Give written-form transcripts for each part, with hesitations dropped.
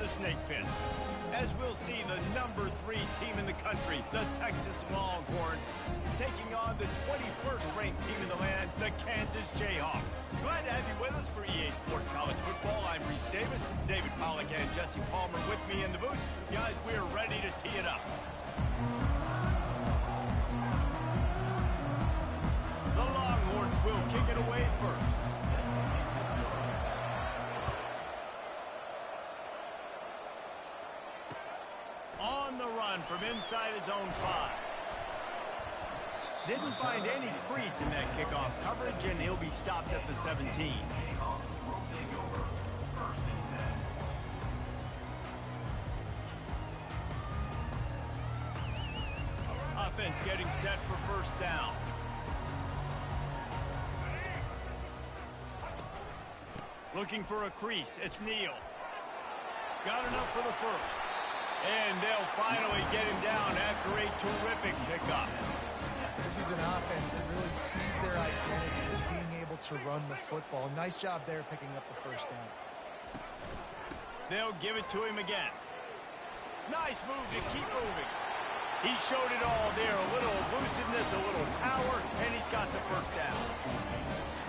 the snake pit. As we'll see the number 3 team in the country, the Texas Longhorns, taking on the 21st ranked team in the land, the Kansas Jayhawks. Glad to have you with us for EA Sports College Football. I'm Reese Davis, David Pollack and Jesse Palmer with me in the booth. Guys, we're ready to tee it up. The Longhorns will kick it away first. On the run from inside his own 5. Didn't find any crease in that kickoff coverage, and he'll be stopped at the 17. Offense getting set for first down. Looking for a crease. It's Neal. Got enough for the first. And they'll finally get him down after a terrific pickup. This is an offense that really sees their identity as being able to run the football. Nice job there picking up the first down. They'll give it to him again. Nice move to keep moving. He showed it all there. A little elusiveness, a little power, and he's got the first down.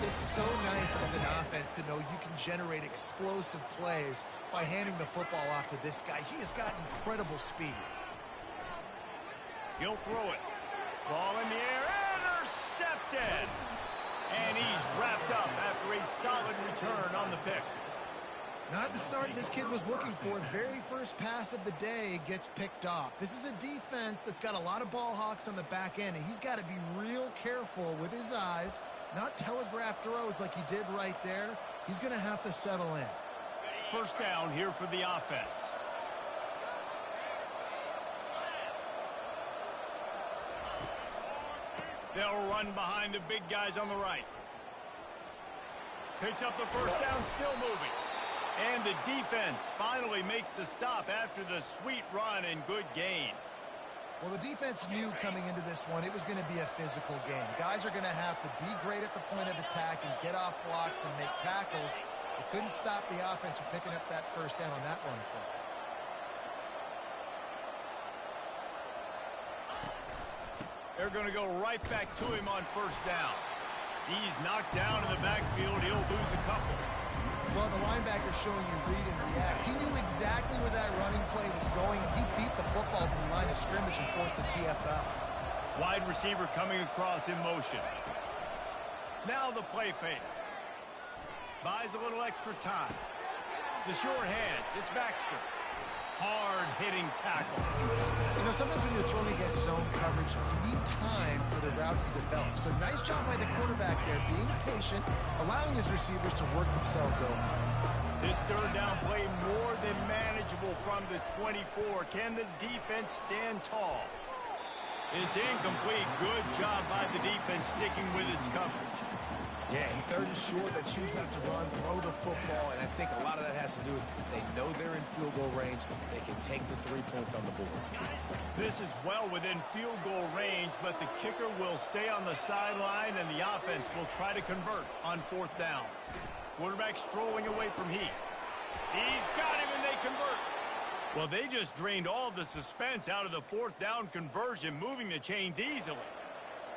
It's so nice as an offense to know you can generate explosive plays by handing the football off to this guy. He has got incredible speed. He'll throw it. Ball in the air, intercepted! And he's wrapped up after a solid return on the pick. Not the start this kid was looking for. Very first pass of the day gets picked off. This is a defense that's got a lot of ball hawks on the back end, and he's got to be real careful with his eyes, not telegraph throws like he did right there. He's going to have to settle in. First down here for the offense. They'll run behind the big guys on the right. Picks up the first down, still moving. And the defense finally makes the stop after the sweet run and good gain. Well, the defense knew coming into this one it was going to be a physical game. Guys are going to have to be great at the point of attack and get off blocks and make tackles. They couldn't stop the offense from picking up that first down on that run play. They're going to go right back to him on first down. He's knocked down in the backfield. He'll lose a couple. Well, the linebacker's showing you read and react. He knew exactly where that running play was going, and he beat the football to the line of scrimmage and forced the TFL. Wide receiver coming across in motion. Now the play fake. Buys a little extra time. The short hands. It's Baxter. Hard-hitting tackle. You know, sometimes when you're thrown against zone coverage, you need time for the routes to develop. So nice job by the quarterback there, being patient, allowing his receivers to work themselves over. This third down play more than manageable from the 24. Can the defense stand tall? It's incomplete. Good job by the defense sticking with its coverage. Yeah, and third and short, they choose not to run, throw the football, and I think a lot of that has to do with they know they're in field goal range. They can take the 3 points on the board. This is well within field goal range, but the kicker will stay on the sideline, and the offense will try to convert on fourth down. Quarterback strolling away from Heat. He's got him, and they convert. Well, they just drained all the suspense out of the fourth down conversion, moving the chains easily.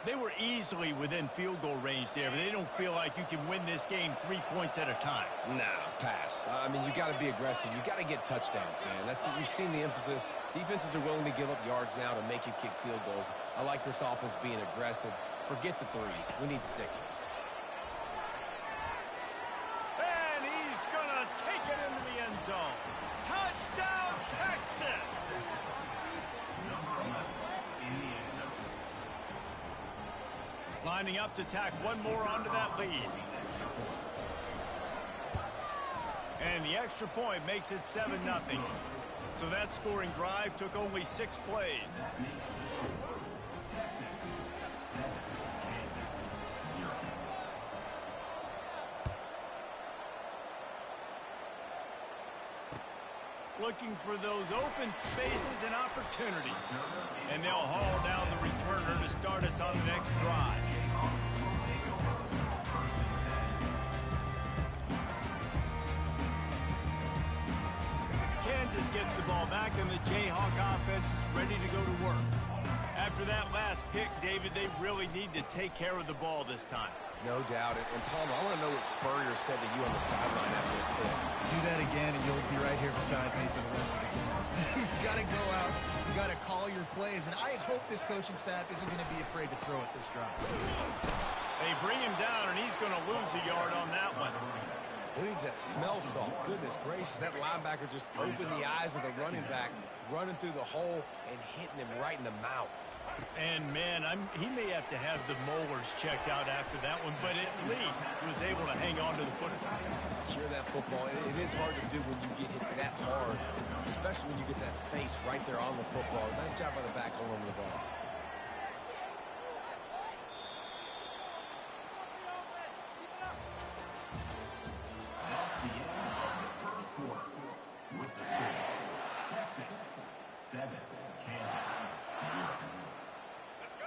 They were easily within field goal range there, but they don't feel like you can win this game 3 points at a time. No, pass. I mean, you got to be aggressive. You got to get touchdowns, man. You've seen the emphasis. Defenses are willing to give up yards now to make you kick field goals. I like this offense being aggressive. Forget the threes. We need sixes. And he's going to take it into the end zone. Touchdown, Texas! Lining up to tack one more onto that lead. And the extra point makes it 7-0. So that scoring drive took only 6 plays. Looking for those open spaces and opportunities. And they'll haul down the returner to start us on the next drive. Kansas gets the ball back, and the Jayhawk offense is ready to go to work. After that last pick, David, they really need to take care of the ball this time. No doubt. And Palmer, I want to know what Spurrier said to you on the sideline after the pick. Do that again, and you'll be right here beside me for the rest of the game. You got to go out. You got to call your plays, and I hope this coaching staff isn't going to be afraid to throw at this drive. They bring him down, and he's going to lose a yard on that one. Who needs that smell salt? Goodness gracious, that linebacker just opened the eyes of the running back, running through the hole and hitting him right in the mouth. And, man, he may have to have the molars checked out after that one, but at least was able to hang on to the football. Secure that football. It is hard to do when you get hit that hard, especially when you get that face right there on the football. Nice job by the back holding the ball.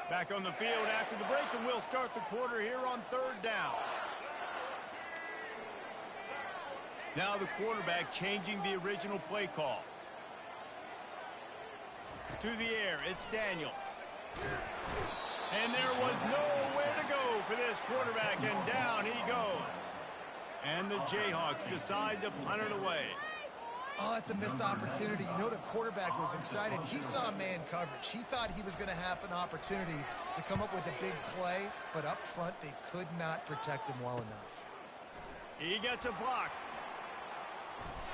Back on the field after the break, and we'll start the quarter here on 3rd down. Now the quarterback changing the original play call. To the air, it's Daniels. And there was nowhere to go for this quarterback, and down he goes. And the Jayhawks decide to punt it away. Oh, that's a missed opportunity. You know the quarterback was excited. He saw man coverage. He thought he was going to have an opportunity to come up with a big play, but up front they could not protect him well enough. He gets a block.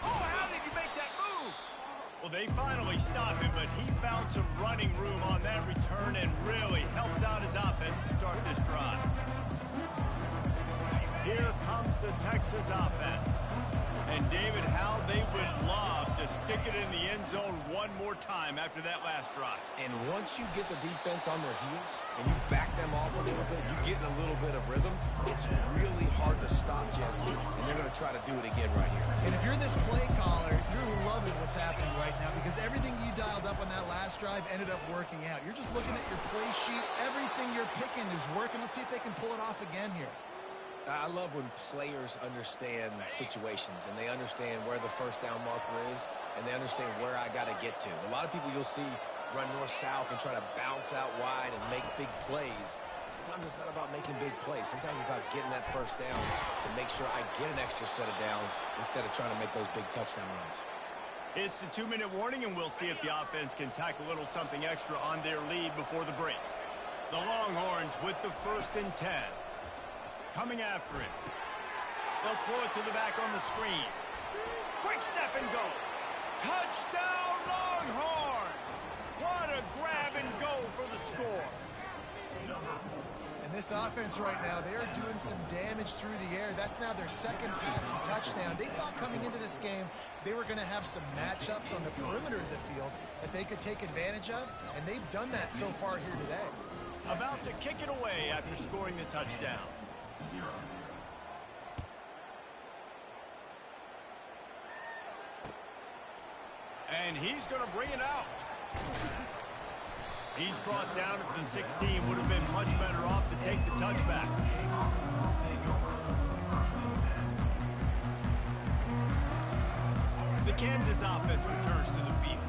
Oh, how did you make that move? Well, they finally stop him, but he found some running room on that return and really helps out his offense to start this drive. Here comes the Texas offense. And, David, how they would love to stick it in the end zone one more time after that last drive. And once you get the defense on their heels and you back them off a little bit, you get in a little bit of rhythm, it's really hard to stop, Jesse. And they're going to try to do it again right here. And if you're this play caller, you're loving what's happening right now because everything you dialed up on that last drive ended up working out. You're just looking at your play sheet. Everything you're picking is working. Let's see if they can pull it off again here. I love when players understand situations and they understand where the first down marker is and they understand where I got to get to. A lot of people you'll see run north-south and try to bounce out wide and make big plays. Sometimes it's not about making big plays. Sometimes it's about getting that first down to make sure I get an extra set of downs instead of trying to make those big touchdown runs. It's the 2-minute warning, and we'll see if the offense can tack a little something extra on their lead before the break. The Longhorns with the 1st and 10. Coming after it. They'll throw it to the back on the screen. Quick step and go. Touchdown, Longhorns! What a grab and go for the score. And this offense right now, they are doing some damage through the air. That's now their 2nd passing touchdown. They thought coming into this game they were going to have some matchups on the perimeter of the field that they could take advantage of, and they've done that so far here today. About to kick it away after scoring the touchdown. And he's going to bring it out. He's brought down at the 16. Would have been much better off to take the touchback. The Kansas offense returns to the field.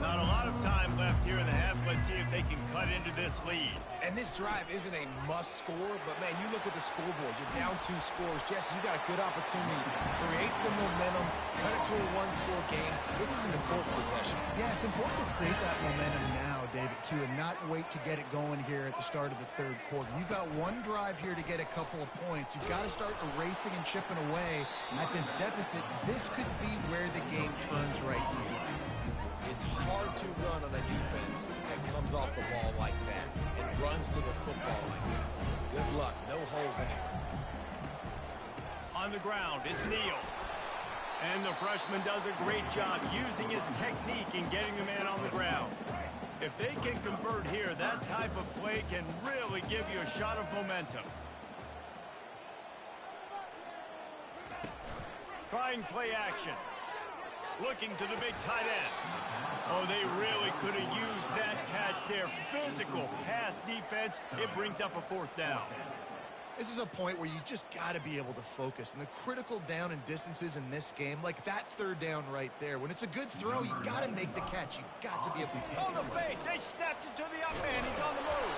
Not a lot of time left here in the half. Let's see if they can cut into this lead. And this drive isn't a must score, but, man, you look at the scoreboard. You're down 2 scores. Jesse, you got a good opportunity to create some momentum, cut it to a 1-score game. This is an important possession. Yeah, it's important to create that momentum now, David, too, and not wait to get it going here at the start of the 3rd quarter. You've got one drive here to get a couple of points. You've got to start erasing and chipping away at this deficit. This could be where the game turns right here. It's hard to run on a defense that comes off the ball like that and runs to the football like that. Good luck. No holes anywhere. On the ground, it's Neal. And the freshman does a great job using his technique in getting the man on the ground. If they can convert here, that type of play can really give you a shot of momentum. Trying play action. Looking to the big tight end. Oh, they really could have used that catch there. Physical pass defense. It brings up a 4th down. This is a point where you just got to be able to focus. And the critical down and distances in this game, like that third down right there, when it's a good throw, you got to make the catch. You got to be able to. On the fake, they snapped it to the up man. He's on the move.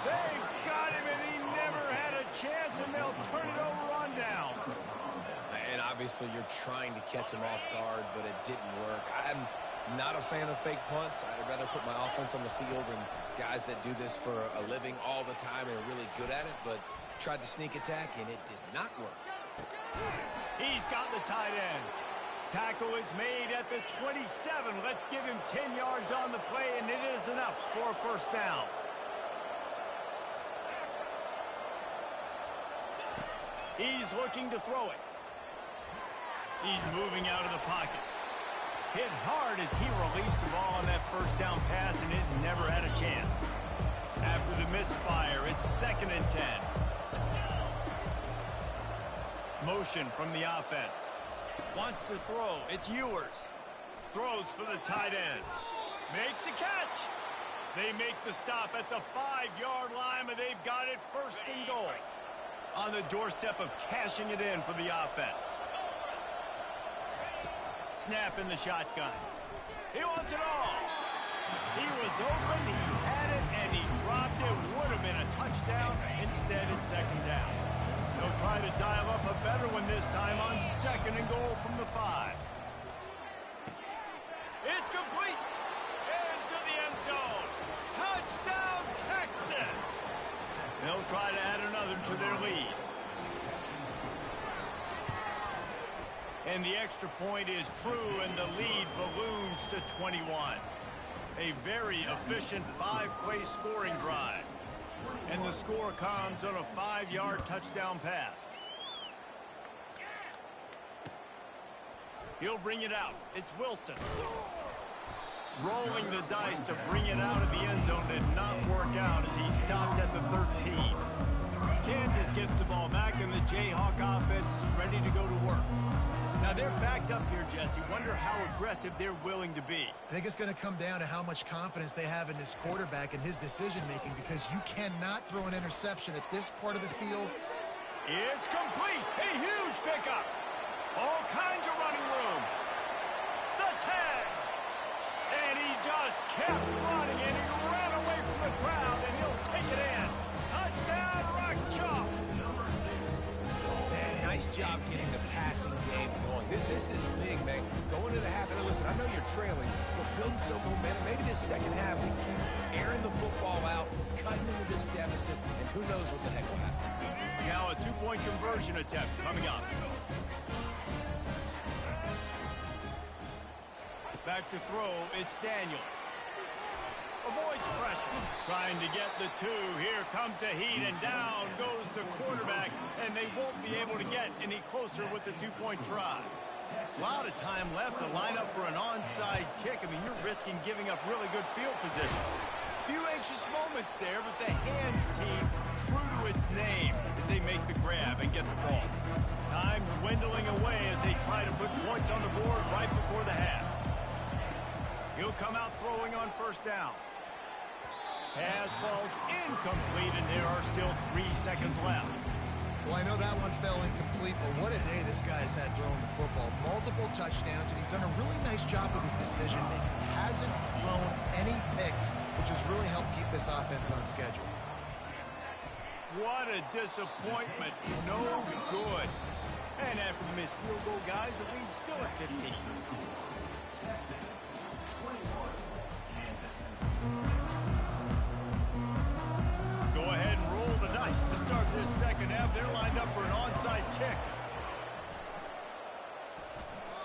They've got him, and he never had a chance, and they'll turn it over on downs. And obviously you're trying to catch him off guard, but it didn't work. I'm not a fan of fake punts. I'd rather put my offense on the field and guys that do this for a living all the time and are really good at it, but tried the sneak attack, and it did not work. He's got the tight end. Tackle is made at the 27. Let's give him 10 yards on the play, and it is enough for a first down. He's looking to throw it. He's moving out of the pocket. Hit hard as he released the ball on that first down pass, and it never had a chance. After the misfire, it's 2nd and 10. Motion from the offense. Wants to throw. It's Ewers. Throws for the tight end. Makes the catch. They make the stop at the 5-yard line, and they've got it 1st and goal. On the doorstep of cashing it in for the offense. Snap in the shotgun. He wants it all. He was open, he had it, and he dropped it. Would have been a touchdown. Instead, it's 2nd down. They'll try to dial up a better one this time on 2nd and goal from the 5. It's complete. Into the end zone. Touchdown, Texas. They'll try to add another to their lead. And the extra point is true, and the lead balloons to 21. A very efficient 5-play scoring drive. And the score comes on a 5-yard touchdown pass. He'll bring it out. It's Wilson. Rolling the dice to bring it out of the end zone did not work out as he stopped at the 13. Kansas gets the ball back, and the Jayhawk offense is ready to go to work. Now they're backed up here, Jesse. Wonder how aggressive they're willing to be. I think it's going to come down to how much confidence they have in this quarterback and his decision-making, because you cannot throw an interception at this part of the field. It's complete. A huge pickup. All kinds of running room. The 10. And he just kept running, and he ran away from the crowd, and he'll take it in. Touchdown, Rock Chalk. Man, nice job getting the passing game going. This is big, man. Going to the half, and listen, I know you're trailing, but building some momentum. Maybe this second half we keep airing the football out, cutting into this deficit, and who knows what the heck will happen. Now a 2-point conversion attempt coming up. Back to throw, it's Daniels. Avoids pressure. Trying to get the 2. Here comes the heat, and down goes the quarterback, and they won't be able to get any closer with the 2-point try. A lot of time left to line up for an onside kick. I mean, you're risking giving up really good field position. Few anxious moments there, but the hands team, true to its name, as they make the grab and get the ball. Time dwindling away as they try to put points on the board right before the half. He'll come out throwing on 1st down. Pass falls incomplete, and there are still 3 seconds left. Well, I know that one fell incomplete, but what a day this guy's had throwing the football. Multiple touchdowns, and he's done a really nice job with his decision-making. Hasn't thrown any picks, which has really helped keep this offense on schedule. What a disappointment. No good. And after the missed field goal, guys, the lead's still at 15. Go ahead and roll the dice to start this second half. They're lined up for an onside kick.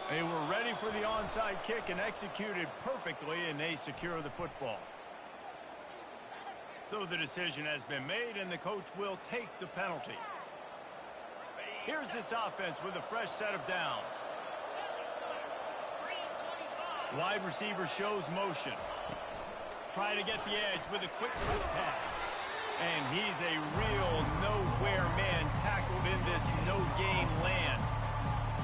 They were ready for the onside kick and executed perfectly, and they secure the football. So the decision has been made, and the coach will take the penalty. Here's this offense with a fresh set of downs. Wide receiver shows motion. Try to get the edge with a quick push pass. And he's a real nowhere man tackled in this no-gain land.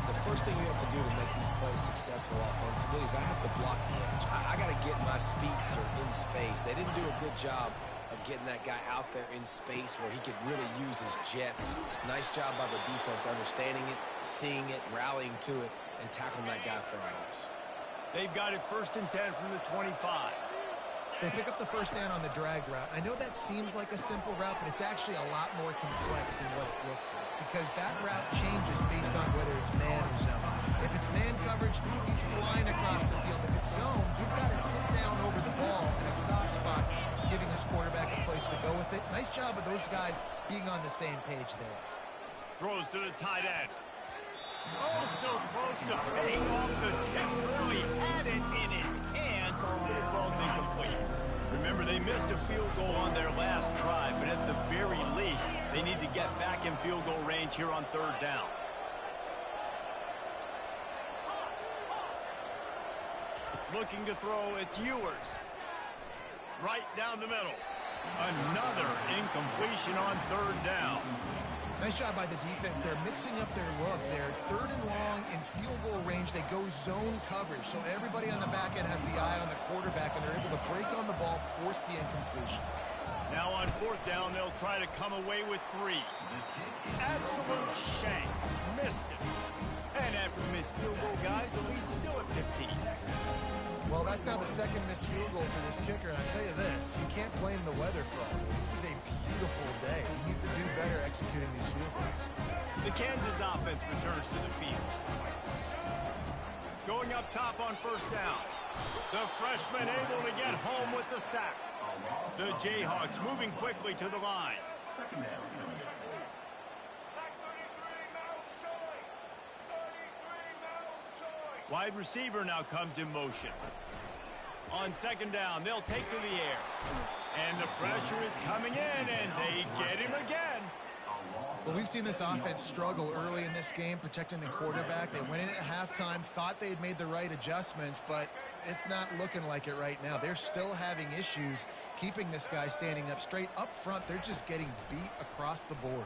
The first thing you have to do to make these plays successful offensively is I have to block the edge. I got to get my speedster in space. They didn't do a good job of getting that guy out there in space where he could really use his jets. Nice job by the defense understanding it, seeing it, rallying to it, and tackling that guy for a loss. They've got it 1st and 10 from the 25. They pick up the first down on the drag route. I know that seems like a simple route, but it's actually a lot more complex than what it looks like because that route changes based on whether it's man or zone. If it's man coverage, he's flying across the field. If it's zone, he's got to sit down over the ball in a soft spot, giving his quarterback a place to go with it. Nice job of those guys being on the same page there. Throws to the tight end. Oh, so close to paying off the tip. Really had it in his hands, but it falls incomplete. Remember, they missed a field goal on their last drive, but at the very least, they need to get back in field goal range here on 3rd down. Looking to throw, it's Ewers. Right down the middle. Another incompletion on 3rd down. Nice job by the defense. They're mixing up their look. They're 3rd and long in field goal range. They go zone coverage. So everybody on the back end has the eye on the quarterback, and they're able to break on the ball, force the incompletion. Now on 4th down, they'll try to come away with 3. Absolute shank. Missed it. And after the missed field goal, guys, the lead's still at 15. Well, that's now the 2nd missed field goal for this kicker, and I tell you this, you can't blame the weather for all this. This is a beautiful day. He needs to do better executing these field goals. The Kansas offense returns to the field. Going up top on 1st down. The freshman able to get home with the sack. The Jayhawks moving quickly to the line. Wide receiver now comes in motion. On 2nd down, they'll take to the air. And the pressure is coming in, and they get him again. Well, we've seen this offense struggle early in this game, protecting the quarterback. They went in at halftime, thought they had made the right adjustments, but it's not looking like it right now. They're still having issues keeping this guy standing up straight. Up front, they're just getting beat across the board.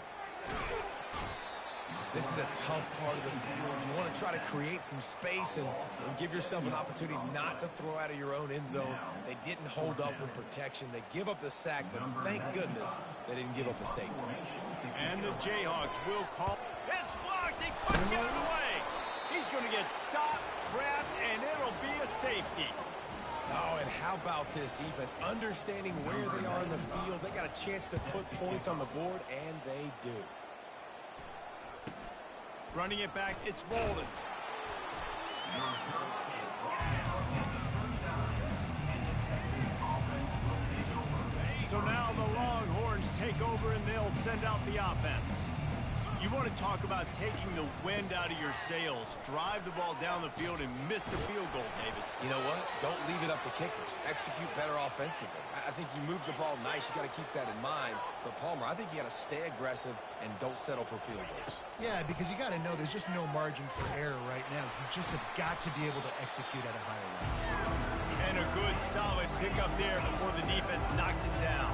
This is a tough part of the field. You want to try to create some space and give yourself an opportunity not to throw out of your own end zone. They didn't hold up in protection. They give up the sack, but thank goodness they didn't give up a safety. And the Jayhawks will call. It's blocked. He couldn't get it away. He's going to get stopped, trapped, and it'll be a safety. Oh, and how about this defense? Understanding where they are in the field. They got a chance to put points on the board, and they do. Running it back, it's Bolden. So now the Longhorns take over and they'll send out the offense. You want to talk about taking the wind out of your sails. Drive the ball down the field and miss the field goal, David. You know what? Don't leave it up to kickers. Execute better offensively. I think you move the ball nice. You got to keep that in mind. But, Palmer, I think you got to stay aggressive and don't settle for field goals. Yeah, because you got to know there's just no margin for error right now. You just have got to be able to execute at a higher level. And a good, solid pickup there before the defense knocks him down.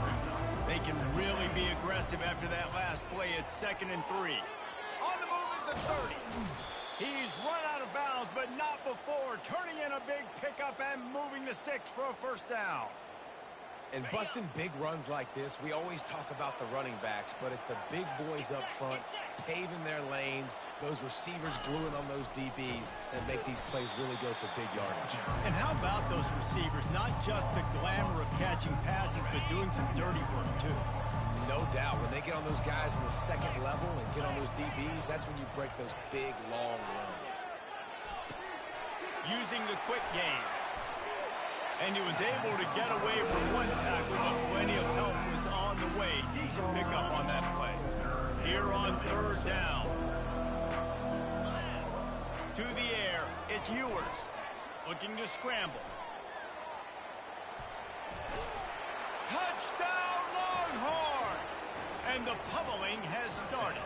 They can really be aggressive after that last play. It's 2nd and 3. On the move is the 30. He's run out of bounds, but not before. Turning in a big pickup and moving the sticks for a 1st down. And busting big runs like this, we always talk about the running backs, but it's the big boys up front, paving their lanes, those receivers gluing on those DBs that make these plays really go for big yardage. And how about those receivers? Not just the glamour of catching passes, but doing some dirty work, too. No doubt. When they get on those guys in the 2nd level and get on those DBs, that's when you break those big, long runs. Using the quick game. And he was able to get away from one tackle, but plenty of help was on the way. Decent pickup on that play. Here on 3rd down. To the air, it's Ewers. Looking to scramble. Touchdown, Longhorns! And the pummeling has started.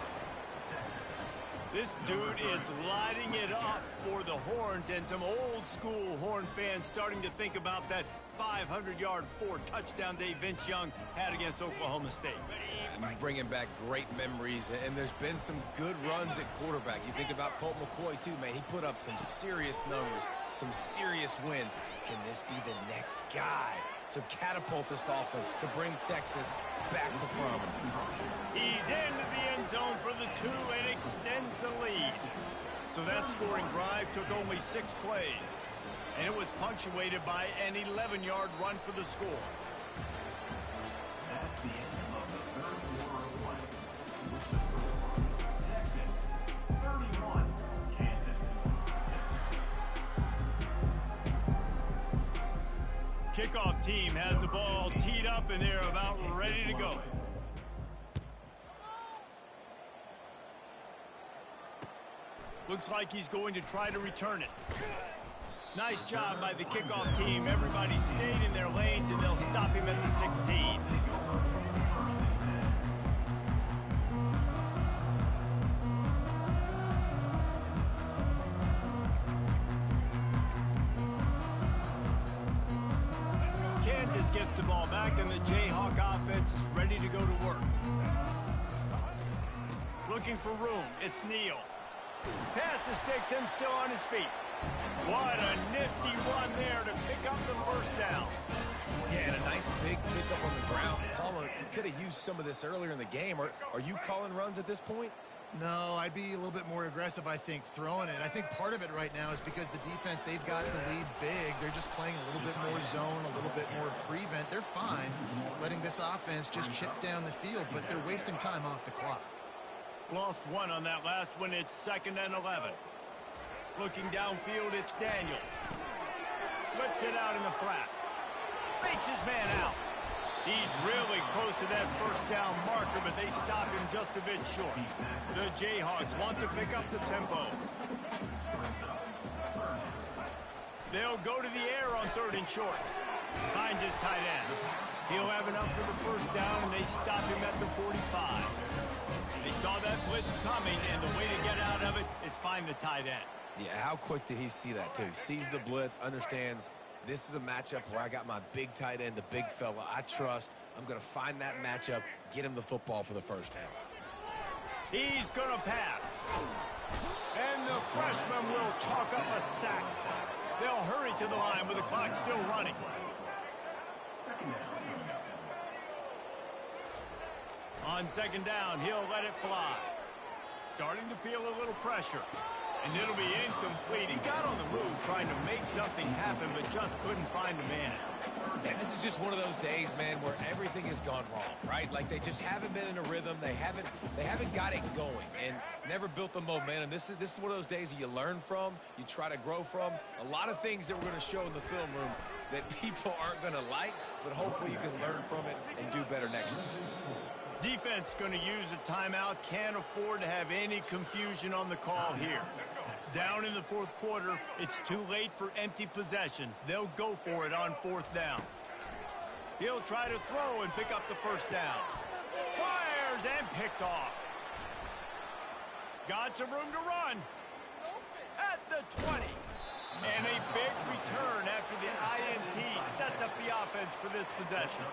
This dude is lighting it up for the Horns, and some old-school Horn fans starting to think about that 500-yard, 4-touchdown day Vince Young had against Oklahoma State. bringing back great memories, and there's been some good runs at quarterback. You think about Colt McCoy, too, man. He put up some serious numbers, some serious wins. Can this be the next guy to catapult this offense, to bring Texas back to prominence? He's into the end zone for the 2 and extends the lead. So that scoring drive took only 6 plays, and it was punctuated by an 11-yard run for the score. That's the end of the third quarter of play. Texas 31, Kansas 6. Kickoff team has the ball teed up, and they're about ready to go. Looks like he's going to try to return it. Nice job by the kickoff team. Everybody stayed in their lanes, and they'll stop him at the 16. Kansas gets the ball back, and the Jayhawk offense is ready to go to work. Looking for room. It's Neal. Pass the sticks and still on his feet. What a nifty run there to pick up the first down. Yeah, and a nice big pickup on the ground. Palmer could have used some of this earlier in the game. Are you calling runs at this point? No, I'd be a little bit more aggressive, I think, throwing it. I think part of it right now is because the defense, they've got the lead big. They're just playing a little bit more zone, a little bit more prevent. They're fine letting this offense just chip down the field, but they're wasting time off the clock. Lost 1 on that last one. It's 2nd and 11. Looking downfield, it's Daniels. Flips it out in the flat. Fakes his man out. He's really close to that first down marker, but they stop him just a bit short. The Jayhawks want to pick up the tempo. They'll go to the air on 3rd and short. Finds his tight end. He'll have enough for the first down, and they stop him at the 45. They saw that blitz coming, and the way to get out of it is find the tight end. Yeah, how quick did he see that, too? Sees the blitz, understands this is a matchup where I got my big tight end, the big fella I trust. I'm going to find that matchup, get him the football for the first down. He's going to pass. And the freshman will chalk up a sack. They'll hurry to the line with the clock still running. On 2nd down, he'll let it fly. Starting to feel a little pressure. And it'll be incomplete. He got on the move trying to make something happen, but just couldn't find a man. And this is just one of those days, man, where everything has gone wrong, right? Like they just haven't been in a rhythm. They haven't got it going and never built the momentum. This is one of those days that you learn from, you try to grow from. A lot of things that we're going to show in the film room that people aren't going to like, but hopefully you can learn from it and do better next time. Defense going to use a timeout. Can't afford to have any confusion on the call here. Down in the 4th quarter, it's too late for empty possessions. They'll go for it on 4th down. He'll try to throw and pick up the first down. Fires and picked off. Got some room to run. At the 20. And a big return after the INT sets up the offense for this possession.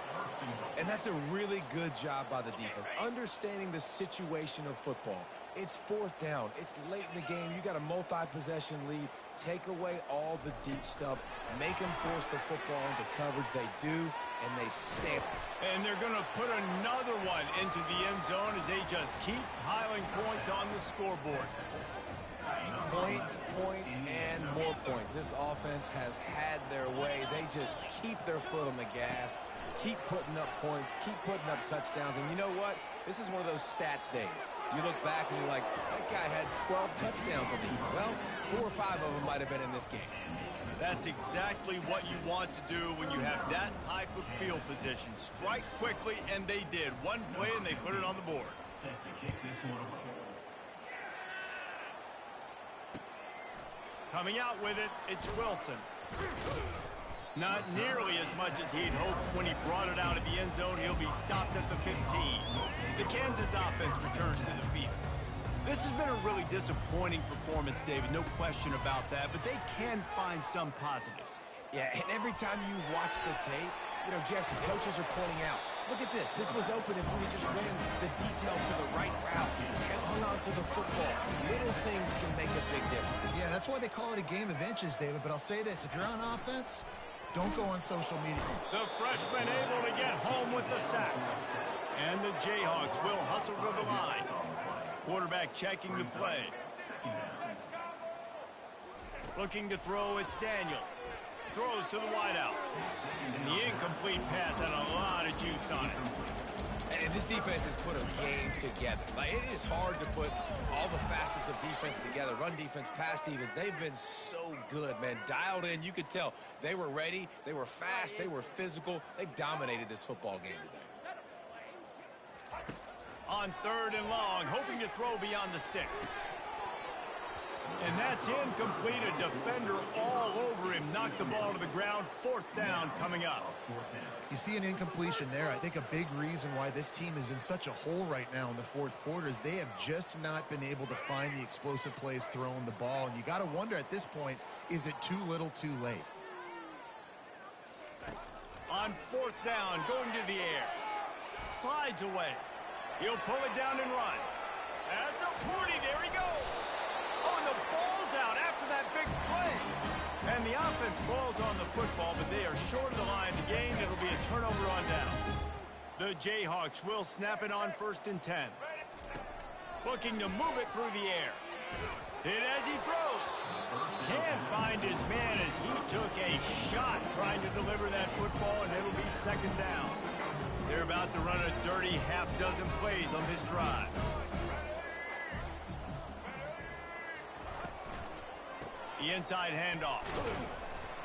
And that's a really good job by the defense, understanding the situation of football. It's 4th down. It's late in the game. You got a multi-possession lead. Take away all the deep stuff. Make them force the football into coverage. They do, and they stamp it. And they're going to put another one into the end zone as they just keep piling points on the scoreboard. Points, and more points. This offense has had their way. They just keep their foot on the gas, keep putting up points, keep putting up touchdowns. And you know what? This is one of those stats days. You look back and you're like, that guy had 12 touchdowns for the year. Well, 4 or 5 of them might have been in this game. That's exactly what you want to do when you have that type of field position. Strike quickly, and they did. One play, and they put it on the board. Set to kick this one away. Coming out with it, it's Wilson. Not nearly as much as he'd hoped when he brought it out of the end zone. He'll be stopped at the 15. The Kansas offense returns to the field. This has been a really disappointing performance, David, no question about that, but they can find some positives. Yeah, and every time you watch the tape, You know, Jesse, coaches are pointing out, look at this. This was open if we just ran the details to the right route and hung on to the football. Little things can make a big difference. Yeah, that's why they call it a game of inches, David. But I'll say this, if you're on offense, don't go on social media. The freshman able to get home with the sack. And the Jayhawks will hustle to the line. Quarterback checking the play. Looking to throw, it's Daniels. Throws to the wideout. And the incomplete pass had a lot of juice on it. And this defense has put a game together. Like, it is hard to put all the facets of defense together. Run defense, pass defense. They've been so good, man. Dialed in. You could tell they were ready. They were fast. They were physical. They dominated this football game today. On 3rd and long, hoping to throw beyond the sticks. And that's incomplete. A defender all over him. Knocked the ball to the ground. 4th down coming up. You see an incompletion there. I think a big reason why this team is in such a hole right now in the 4th quarter is they have just not been able to find the explosive plays throwing the ball. And you got to wonder at this point, is it too little too late? On 4th down, going to the air. Slides away. He'll pull it down and run. At the 40, there he goes. Oh, and the ball's out after that big play. And the offense falls on the football, but they are short of the line to gain. It'll be a turnover on downs. The Jayhawks will snap it on 1st and 10. Looking to move it through the air. Hit as he throws. Can't find his man as he took a shot trying to deliver that football, and it'll be 2nd down. They're about to run a dirty half-dozen plays on this drive. The inside handoff.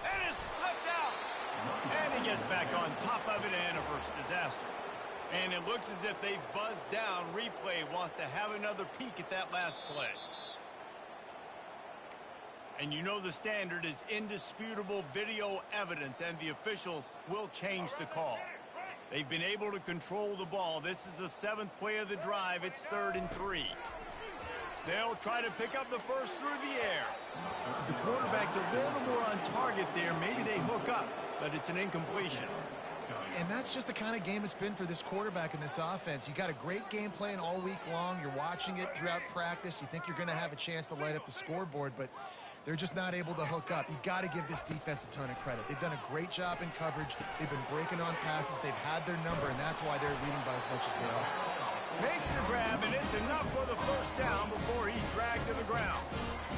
And it's slipped out. And he gets back on top of it, and a first disaster. And it looks as if they've buzzed down. Replay wants to have another peek at that last play. And you know the standard is indisputable video evidence, and the officials will change the call. They've been able to control the ball. This is the 7th play of the drive. It's 3rd and 3. They'll try to pick up the first through the air. If the quarterback's a little more on target there, maybe they hook up, but it's an incompletion. And that's just the kind of game it's been for this quarterback in this offense. You got a great game plan all week long. You're watching it throughout practice. You think you're going to have a chance to light up the scoreboard, but they're just not able to hook up. You got to give this defense a ton of credit. They've done a great job in coverage. They've been breaking on passes. They've had their number, and that's why they're leading by as much as they are. Makes the grab, and it's enough for the 1st down before he's dragged to the ground.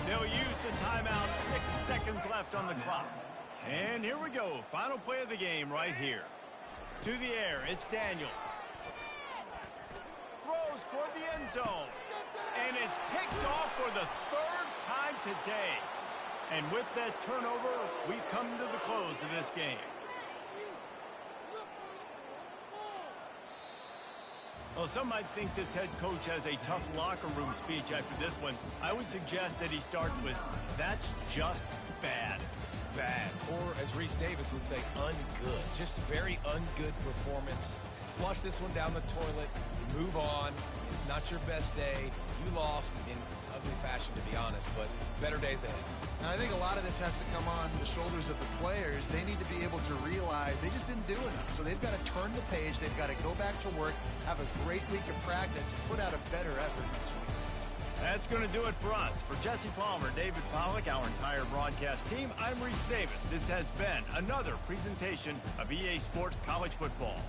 They'll use the timeout. 6 seconds left on the clock. And here we go. Final play of the game right here. To the air, it's Daniels. Throws toward the end zone. And it's picked off for the 3rd time today. And with that turnover, we come to the close of this game. Well, some might think this head coach has a tough locker room speech after this one. I would suggest that he starts with, "That's just bad." Bad. Or, as Reese Davis would say, ungood. Just very ungood performance. Flush this one down the toilet. Move on. It's not your best day. You lost in ugly fashion, to be honest, but better days ahead. And I think a lot of this has to come on the shoulders of the players. They need to be able to realize they just didn't do enough. So they've got to turn the page. They've got to go back to work, have a great week of practice, and put out a better effort next week. That's going to do it for us. For Jesse Palmer, David Pollack, our entire broadcast team, I'm Reese Davis. This has been another presentation of EA Sports College Football.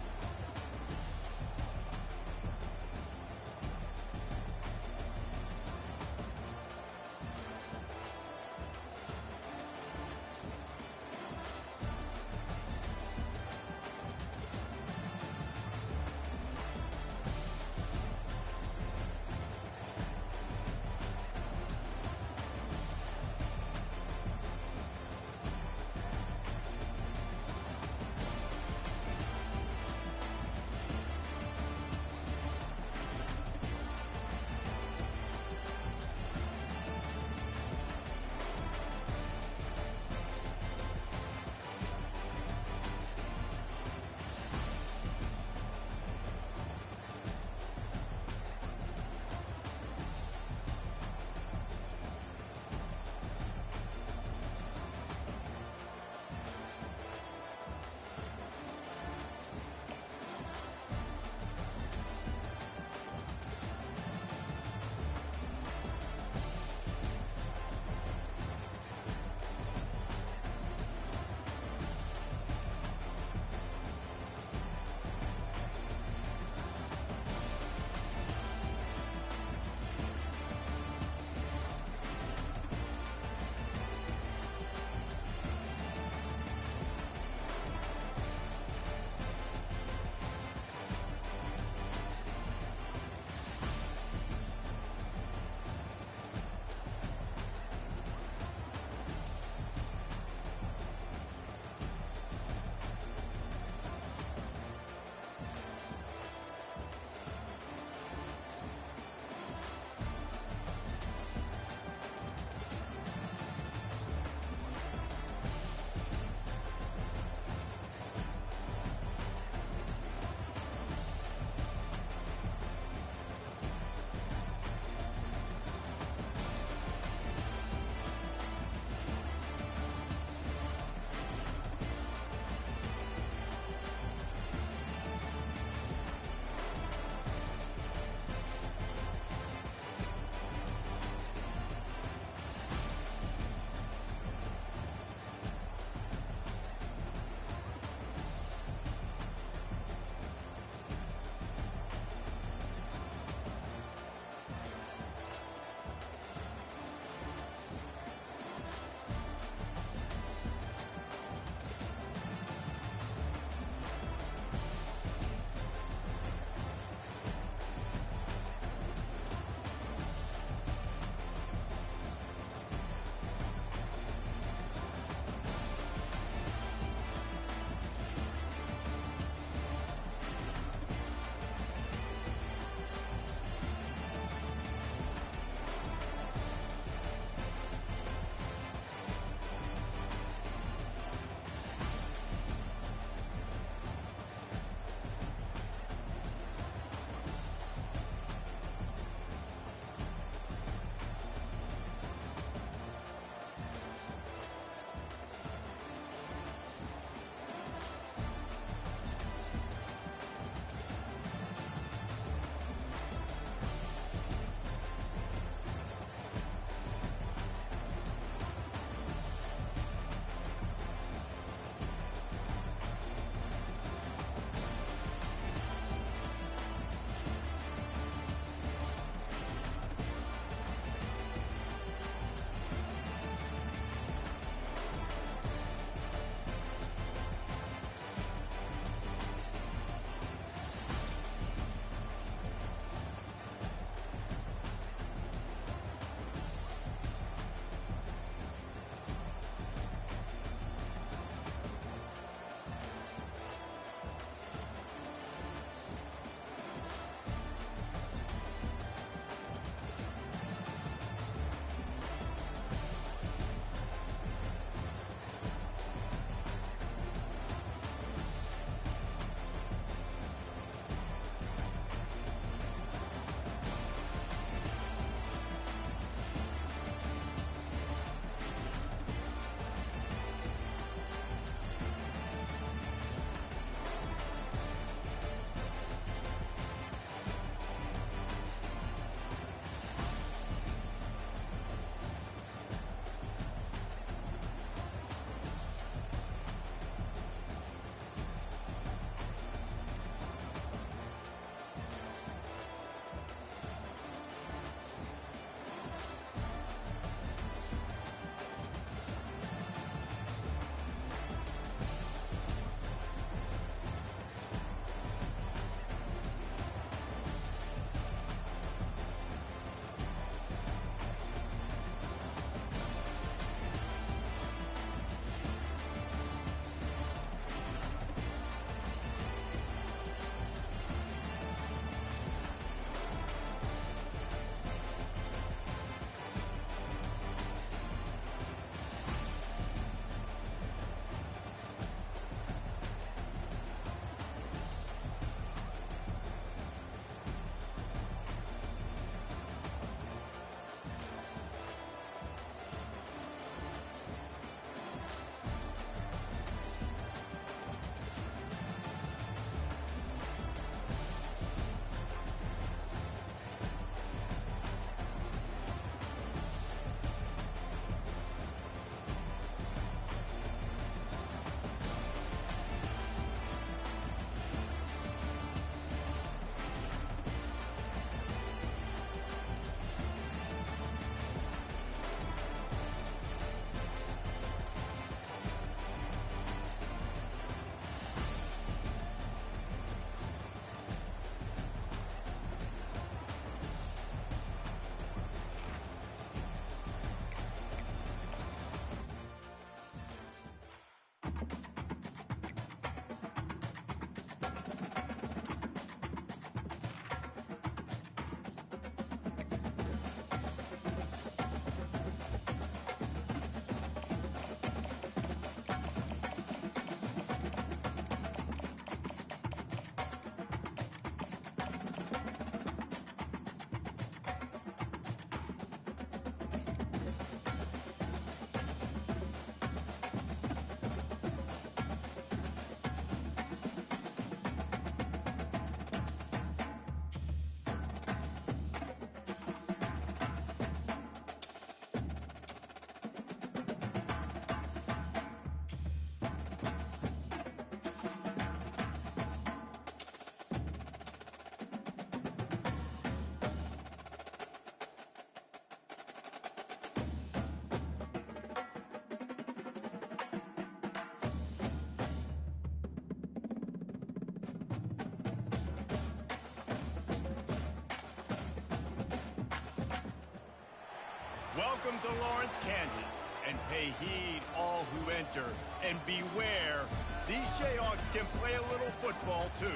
Welcome to Lawrence, Kansas. And pay heed, all who enter. And beware, these Jayhawks can play a little football, too.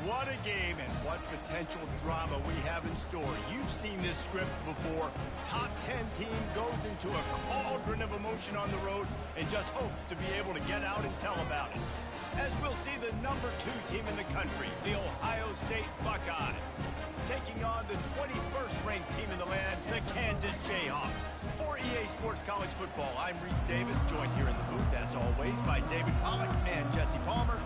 What a game and what potential drama we have in store. You've seen this script before. Top 10 team goes into a cauldron of emotion on the road and just hopes to be able to get out and tell about it. As we'll see the number 2 team in the country, the Ohio State Buckeyes, taking on the 21st ranked team in the land, the Kansas Jayhawks. For EA Sports College Football, I'm Reese Davis, joined here in the booth, as always, by David Pollack and Jesse Palmer.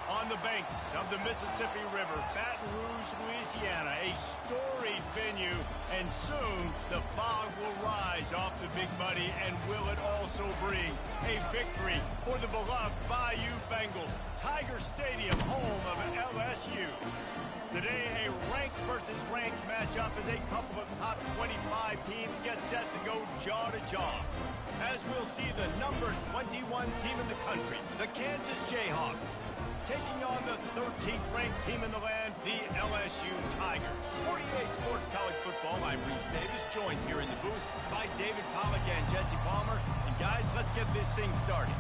On the banks of the Mississippi River, Baton Rouge, Louisiana, a storied venue, and soon the fog will rise off the Big Muddy, and will it also bring a victory for the beloved Bayou Bengals, Tiger Stadium, home of LSU. Today, a ranked versus ranked matchup as a couple of top 25 teams get set to go jaw to jaw. As we'll see the number 21 team in the country, the Kansas Jayhawks, taking on the 13th ranked team in the land, the LSU Tigers. For EA Sports College Football, I'm Reese Davis, joined here in the booth by David Pollack and Jesse Palmer. And guys, let's get this thing started.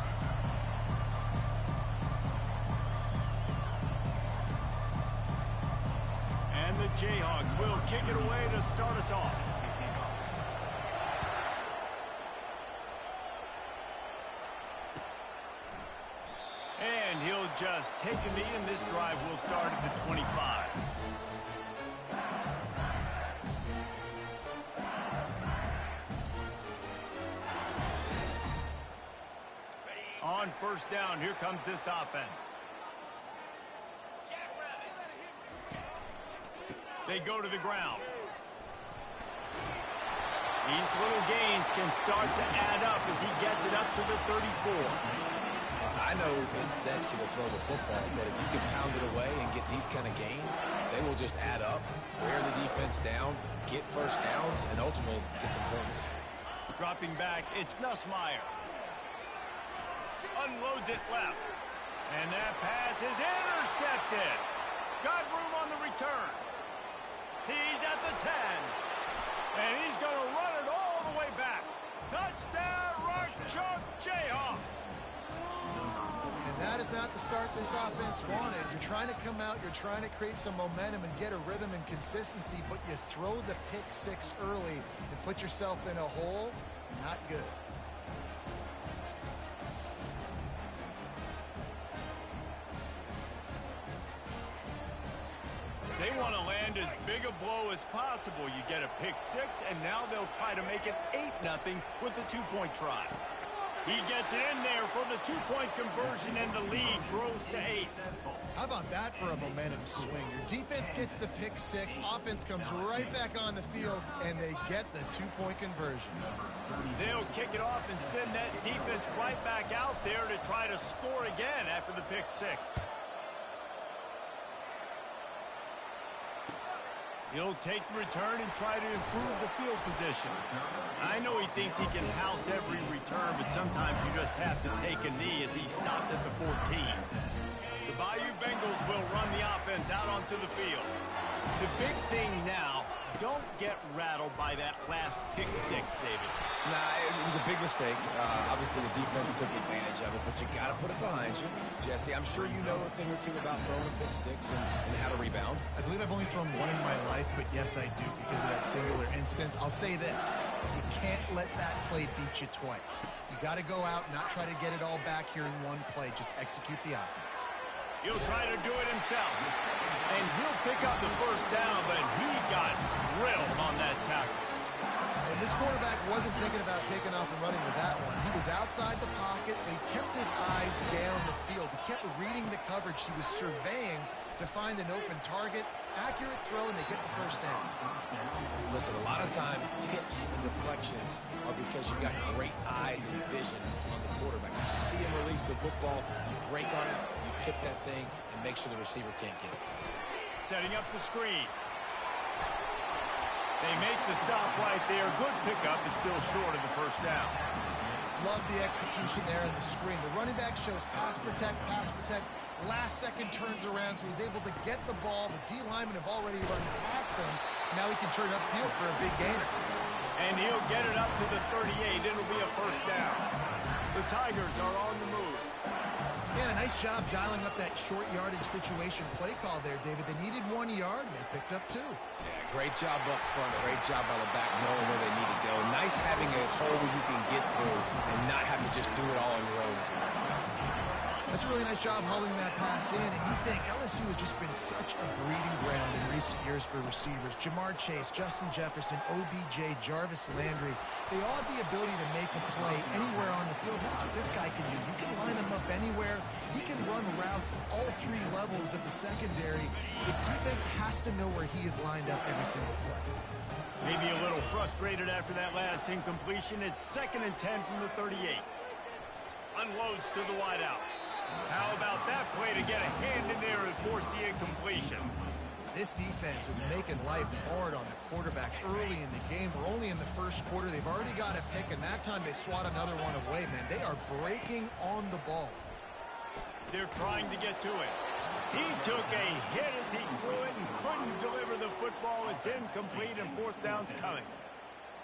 And the Jayhawks will kick it away to start us off. And he'll just take a knee, and this drive will start at the 25. On first down, here comes this offense. They go to the ground. These little gains can start to add up as he gets it up to the 34. I know it's sexy to throw the football, but if you can pound it away and get these kind of gains, they will just add up, wear the defense down, get first downs, and ultimately get some points. Dropping back, it's Nussmeier. Unloads it left. And that pass is intercepted. Got room on the return. He's at the 10. And he's going to run it all the way back. Touchdown, Rock Chalk Jayhawks. And that is not the start this offense wanted. You're trying to come out, you're trying to create some momentum and get a rhythm and consistency, but you throw the pick six early and put yourself in a hole. Not good. They want to land as big a blow as possible. You get a pick six, and now they'll try to make it 8-0 with a two-point try. He gets it in there for the two-point conversion, and the lead grows to 8. How about that for a momentum swing? Your defense gets the pick six, offense comes right back on the field, and they get the two-point conversion. They'll kick it off and send that defense right back out there to try to score again after the pick six. He'll take the return and try to improve the field position. I know he thinks he can house every return, but sometimes you just have to take a knee as he stopped at the 14. The Bayou Bengals will run the offense out onto the field. The big thing now Don't get rattled by that last pick six, David. Nah, it was a big mistake. Obviously, the defense took advantage of it, but you got to put it behind you. Jesse, I'm sure you know a thing or two about throwing a pick six and how to rebound. I believe I've only thrown one in my life, but yes, I do because of that singular instance. I'll say this. You can't let that play beat you twice. You got to go out and not try to get it all back here in one play. Just execute the offense. He'll try to do it himself. And he'll pick up the first down, but he got drilled on that tackle. And this quarterback wasn't thinking about taking off and running with that one. He was outside the pocket, but he kept his eyes down the field. He kept reading the coverage. He was surveying to find an open target. Accurate throw, and they get the first down. Listen, a lot of time, tips and deflections are because you got great eyes and vision on the quarterback. You see him release the football, you break on it, you tip that thing, and make sure the receiver can't get it. Setting up the screen. They make the stop right there. Good pickup, but still short of the first down. Love the execution there in the screen. The running back shows pass protect. Last second turns around, so he's able to get the ball. The D linemen have already run past him. Now he can turn upfield for a big gainer. And he'll get it up to the 38. It'll be a first down. The Tigers are on the move. Man, a nice job dialing up that short yardage situation play call there, David. They needed 1 yard, and they picked up 2. Yeah, great job up front. Great job by the back knowing where they need to go. Nice having a hole where you can get through and not have to just do it all on your own as well. That's a really nice job hauling that pass in, and you think LSU has just been such a breeding ground in recent years for receivers. Jamar Chase, Justin Jefferson, OBJ, Jarvis Landry, they all have the ability to make a play anywhere on the field. That's what this guy can do. You can line him up anywhere. He can run routes at all 3 levels of the secondary. The defense has to know where he is lined up every single play. Maybe a little frustrated after that last incompletion. It's 2nd and 10 from the 38. Unloads to the wideout. How about that play to get a hand in there and force the incompletion? This defense is making life hard on the quarterback early in the game. We're only in the first quarter. They've already got a pick, and that time they swat another one away, man. They are breaking on the ball. They're trying to get to it. He took a hit as he threw it and couldn't deliver the football. It's incomplete, and 4th down's coming.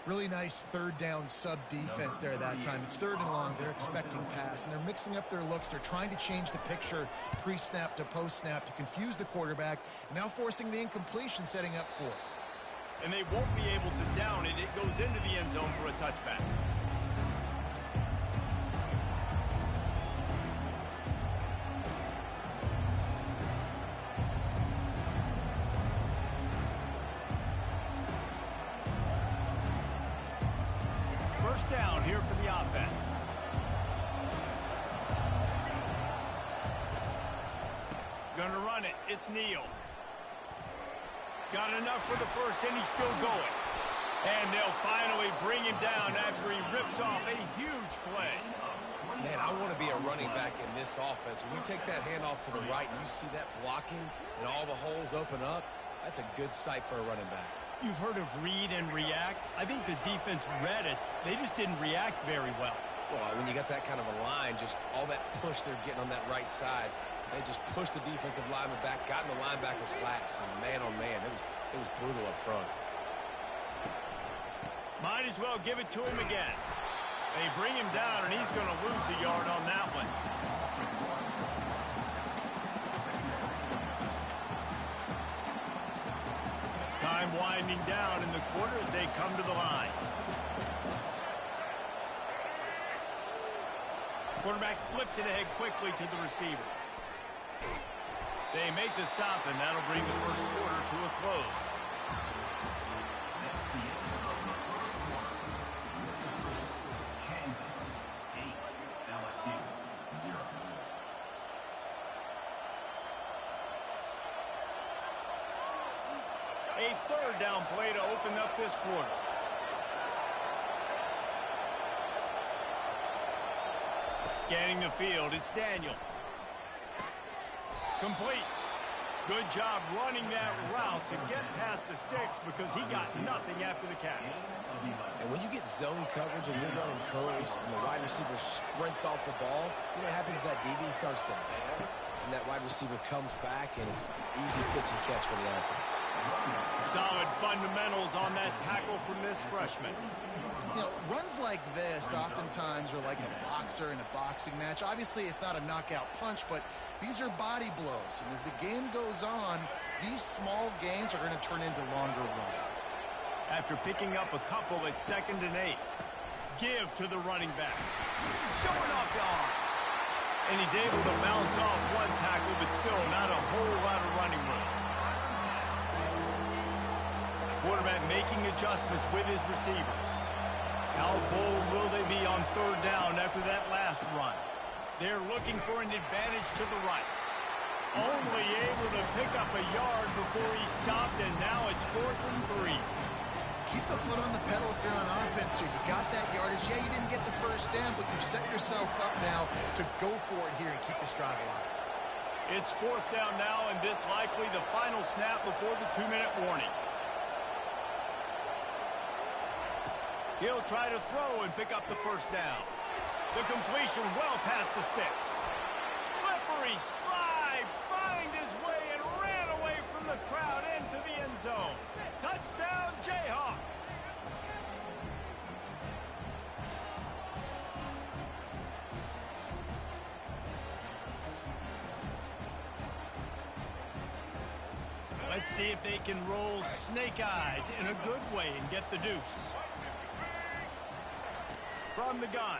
Really nice 3rd down sub defense there that time. It's 3rd and long. They're expecting pass, and they're mixing up their looks. They're trying to change the picture pre-snap to post-snap to confuse the quarterback, now forcing the incompletion, setting up 4th. And they won't be able to down it. It goes into the end zone for a touchback. First down here for the offense. Gonna run it. It's Neal. Got enough for the first, and he's still going. And they'll finally bring him down after he rips off a huge play. Man, I want to be a running back in this offense. When you take that handoff to the right and you see that blocking and all the holes open up, that's a good sight for a running back. You've heard of read and react. I think the defense read it. They just didn't react very well. Well, when you got that kind of a line, just all that push they're getting on that right side, they just pushed the defensive lineman back, got in the linebacker's laps, and man, oh man, it was brutal up front. Might as well give it to him again. They bring him down, and he's going to lose a yard on that one. Time winding down in the quarter as they come to the line. Quarterback flips it ahead quickly to the receiver. They make the stop, and that'll bring the first quarter to a close. A 3rd down play to open up this quarter. Scanning the field, it's Daniels. Complete. Good job running that route to get past the sticks because he got nothing after the catch. And when you get zone coverage and you're running curls and the wide receiver sprints off the ball, you know what happens? That DB starts to bail, and that wide receiver comes back, and it's easy pitch and catch for the offense. Solid fundamentals on that tackle from this freshman. You know, runs like this oftentimes are like a boxer in a boxing match. Obviously, it's not a knockout punch, but these are body blows. And as the game goes on, these small gains are going to turn into longer runs. After picking up a couple at 2nd and 8. Give to the running back. Showing off the arm. And he's able to bounce off one tackle, but still not a whole lot of running room. Quarterback making adjustments with his receivers. How bold will they be on 3rd down after that last run? They're looking for an advantage to the right. Only able to pick up a yard before he stopped, and now it's 4th and 3. Keep the foot on the pedal if you're on offense here. You got that yardage. Yeah, you didn't get the first down, but you've set yourself up now to go for it here and keep this drive alive. It's 4th down now, and this likely the final snap before the 2-minute warning. He'll try to throw and pick up the first down. The completion well past the sticks. Slippery slide, find his way and ran away from the crowd into the end zone. Touchdown, Jayhawks. Let's see if they can roll snake eyes in a good way and get the deuce. From the gun.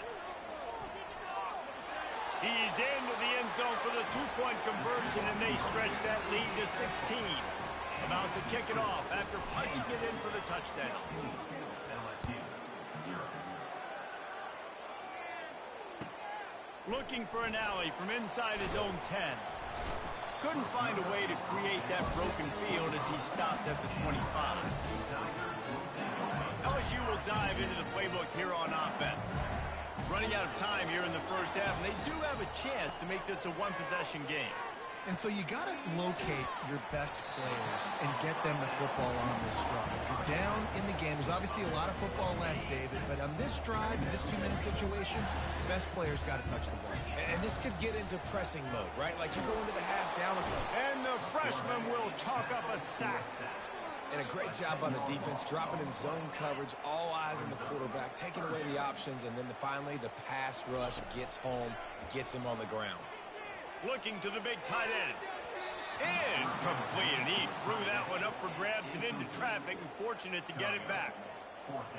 He's into the end zone for the 2-point conversion, and they stretch that lead to 16. About to kick it off after punching it in for the touchdown. LSU, 0. Looking for an alley from inside his own 10. Couldn't find a way to create that broken field as he stopped at the 25. LSU will dive into the playbook here on offense. Running out of time here in the first half, and they do have a chance to make this a one-possession game. And so you got to locate your best players and get them the football on this drive. You're down in the game. There's obviously a lot of football left, David, but on this drive, in this 2-minute situation, the best players got to touch the ball. And this could get into pressing mode, right? Like you go into the half down with them. And the freshman will chalk up a sack. And a great job on the defense, dropping in zone coverage, all eyes on the quarterback, taking away the options, and then finally the pass rush gets home, gets him on the ground. Looking to the big tight end. Incomplete, and he threw that one up for grabs and into traffic, and fortunate to get it back.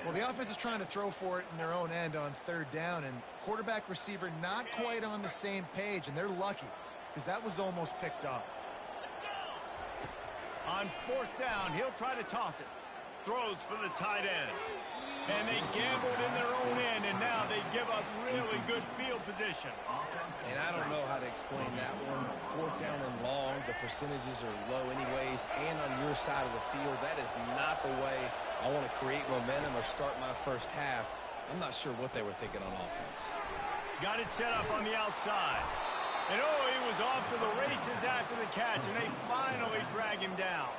Well, the offense is trying to throw for it in their own end on 3rd down, and quarterback receiver not quite on the same page, and they're lucky because that was almost picked up. On 4th down, he'll try to toss it. Throws for the tight end. And they gambled in their own end, and now they give up really good field position. And I don't know how to explain that one. 4th down and long, the percentages are low anyways, and on your side of the field, that is not the way I want to create momentum or start my first half. I'm not sure what they were thinking on offense. Got it set up on the outside. And oh, he was off to the races after the catch, and they finally drag him down.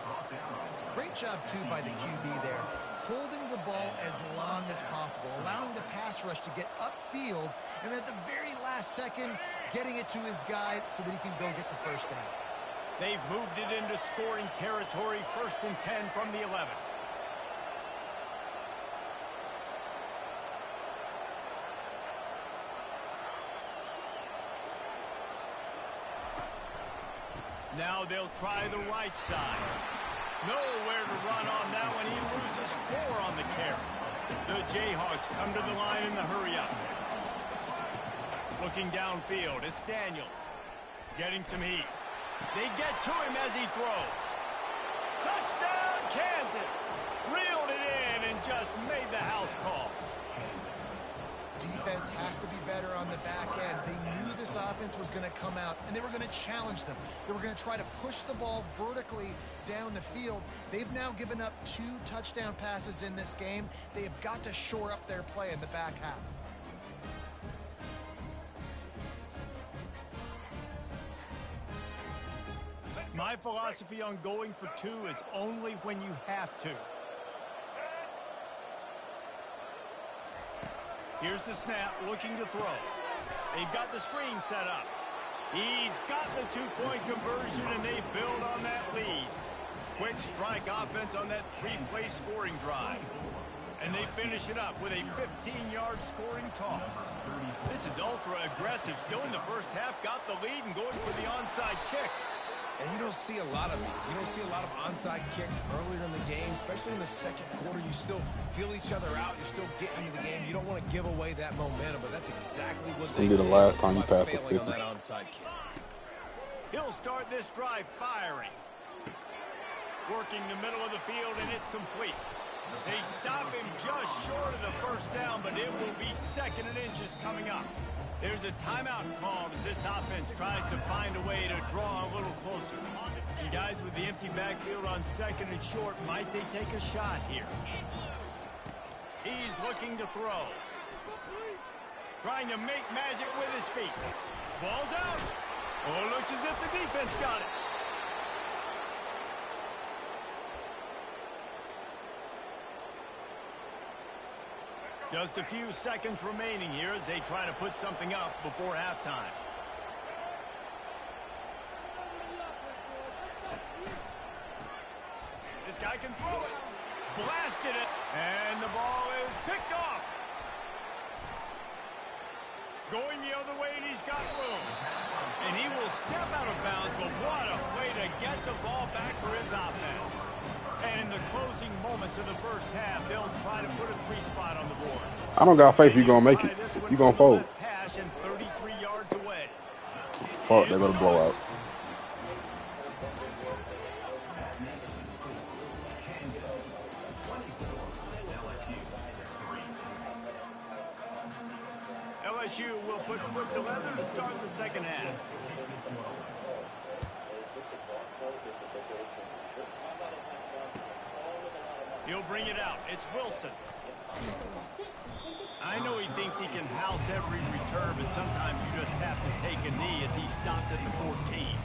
Great job, too, by the QB there. Holding the ball as long as possible, allowing the pass rush to get upfield, and at the very last second, getting it to his guy so that he can go get the first down. They've moved it into scoring territory, 1st and 10 from the 11. Now they'll try the right side. Nowhere to run on that one. He loses 4 on the carry. The Jayhawks come to the line in the hurry-up. Looking downfield, it's Daniels. Getting some heat. They get to him as he throws. Touchdown, Kansas! Reeled it in and just made the house call. Defense has to be better on the back end. They knew this offense was going to come out, and they were going to challenge them. They were going to try to push the ball vertically down the field. They've now given up 2 touchdown passes in this game. They have got to shore up their play in the back half. My philosophy on going for 2 is only when you have to. Here's the snap, looking to throw. They've got the screen set up. He's got the 2-point conversion, and they build on that lead. Quick strike offense on that 3-play scoring drive. And they finish it up with a 15-yard scoring toss. This is ultra-aggressive. Still in the first half, got the lead and going for the onside kick. And you don't see a lot of these. You don't see a lot of onside kicks earlier in the game, especially in the second quarter. You still feel each other out. You're still getting into the game. You don't want to give away that momentum, but that's exactly what they did. Be the last time you pass the 50. On that onside kick. He'll start this drive firing. Working the middle of the field, and it's complete. They stop him just short of the first down, but it will be 2nd and inches coming up. There's a timeout called as this offense tries to find a way to draw a little closer. And guys, with the empty backfield on 2nd and short, might they take a shot here? He's looking to throw. Trying to make magic with his feet. Ball's out. Oh, looks as if the defense got it. Just a few seconds remaining here as they try to put something up before halftime. This guy can throw it. Blasted it. And the ball is picked off. Going the other way, and he's got room. And he will step out of bounds, but what a way to get the ball back for his offense. And in the closing moments of the first half, they'll try to put a 3-spot on the board. I don't got faith you're going to make it. You're going to fold. Pass and 33 yards away. Fuck, they're going to blow out. LSU will put foot to leather to start the second half. He'll bring it out. It's Wilson. I know he thinks he can house every return, but sometimes you just have to take a knee as he stopped at the 14.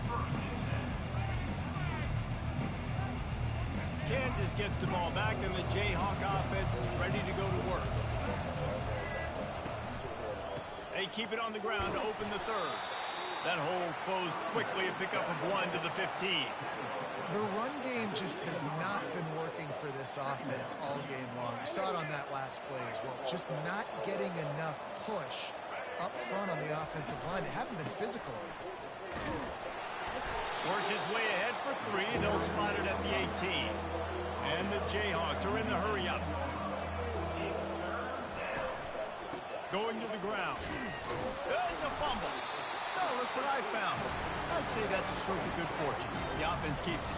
Kansas gets the ball back, and the Jayhawk offense is ready to go to work. They keep it on the ground to open the third. That hole closed quickly, a pickup of 1 to the 15. The run game just has not been working for this offense all game long. You saw it on that last play as well. Just not getting enough push up front on the offensive line. They haven't been physical. Works his way ahead for 3. They'll spot it at the 18. And the Jayhawks are in the hurry-up. Going to the ground. It's a fumble. Oh, look what I found. I'd say that's a stroke of good fortune. The offense keeps it.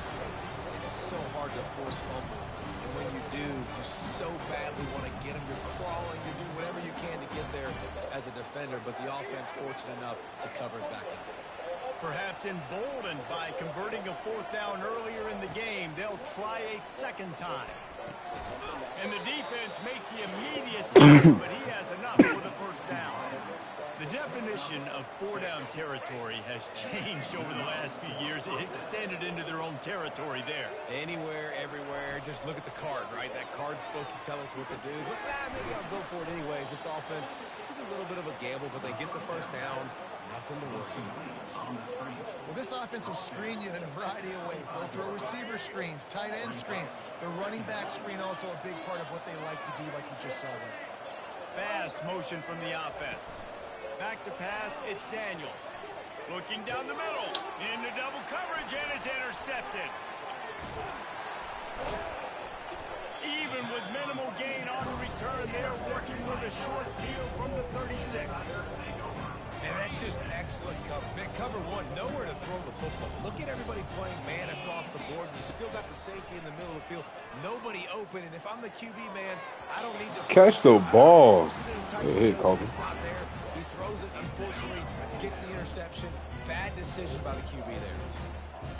It's so hard to force fumbles. And when you do, you so badly want to get them. You're crawling. You do whatever you can to get there as a defender. But the offense fortunate enough to cover it back up. Perhaps emboldened by converting a 4th down earlier in the game, they'll try a second time. And the defense makes the immediate tackle, but he has enough for the first down. The definition of 4-down territory has changed over the last few years. It extended into their own territory there. Anywhere, everywhere, just look at the card, right? That card's supposed to tell us what to do. But maybe I'll go for it anyways. This offense took a little bit of a gamble, but they get the first down. Nothing to worry about. Well, this offense will screen you in a variety of ways. They'll throw receiver screens, tight end screens. The running back screen also a big part of what they like to do, like you just saw there. Fast motion from the offense. Back to pass, it's Daniels. Looking down the middle. Into double coverage, and it's intercepted. Even with minimal gain on the return, they're working with a short field from the 36. And that's just excellent cover. Man, cover 1, nowhere to throw the football. Look at everybody playing man across the board. You still got the safety in the middle of the field. Nobody open. And if I'm the QB, man, I don't need to catch the ball. Hey, Colton. It's not there. He throws it, unfortunately, gets the interception. Bad decision by the QB there.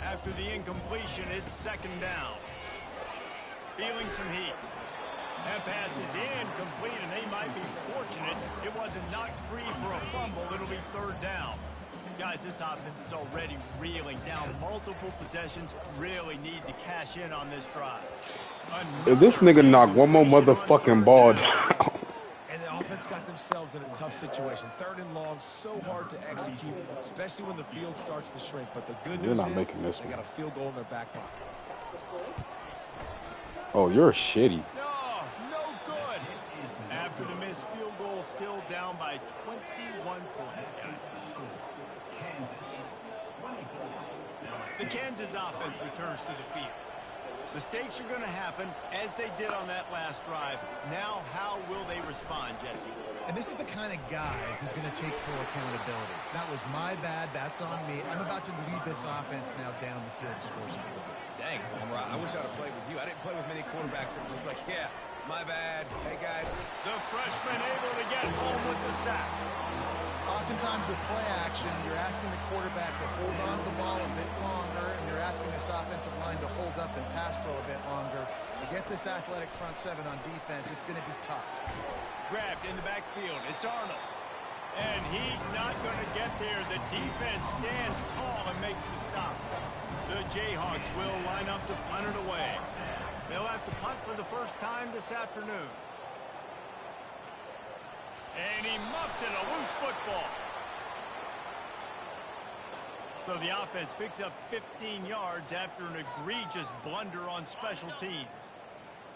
After the incompletion, it's 2nd down. Feeling some heat. That pass is incomplete, and they might be fortunate it wasn't knocked free for a fumble. It'll be 3rd down. Guys, this offense is already reeling down multiple possessions. Really need to cash in on this drive. If this nigga knock one more motherfucking ball down. And the offense got themselves in a tough situation. 3rd and long, so hard to execute, especially when the field starts to shrink. But the good news is they got a field goal in their back pocket. Oh, you're shitty. No good. After the missed field goal, still down by 21 points, guys. The Kansas offense returns to the field. Mistakes are going to happen, as they did on that last drive. Now, how will they respond, Jesse? And this is the kind of guy who's going to take full accountability. That was my bad. That's on me. I'm about to lead this offense now down the field to score some points. Dang, Palmer, I wish I'd have played with you. I didn't play with many quarterbacks that were just like, yeah, my bad. Hey, guys. The freshman able to get home with the sack. Oftentimes with play action, you're asking the quarterback to hold on to the ball a bit longer, and you're asking this offensive line to hold up and pass pro a bit longer. Against this athletic front seven on defense, it's going to be tough. Grabbed in the backfield. It's Arnold. And he's not going to get there. The defense stands tall and makes the stop. The Jayhawks will line up to punt it away. They'll have to punt for the first time this afternoon. And he muffs in a loose football. So the offense picks up 15 yards after an egregious blunder on special teams.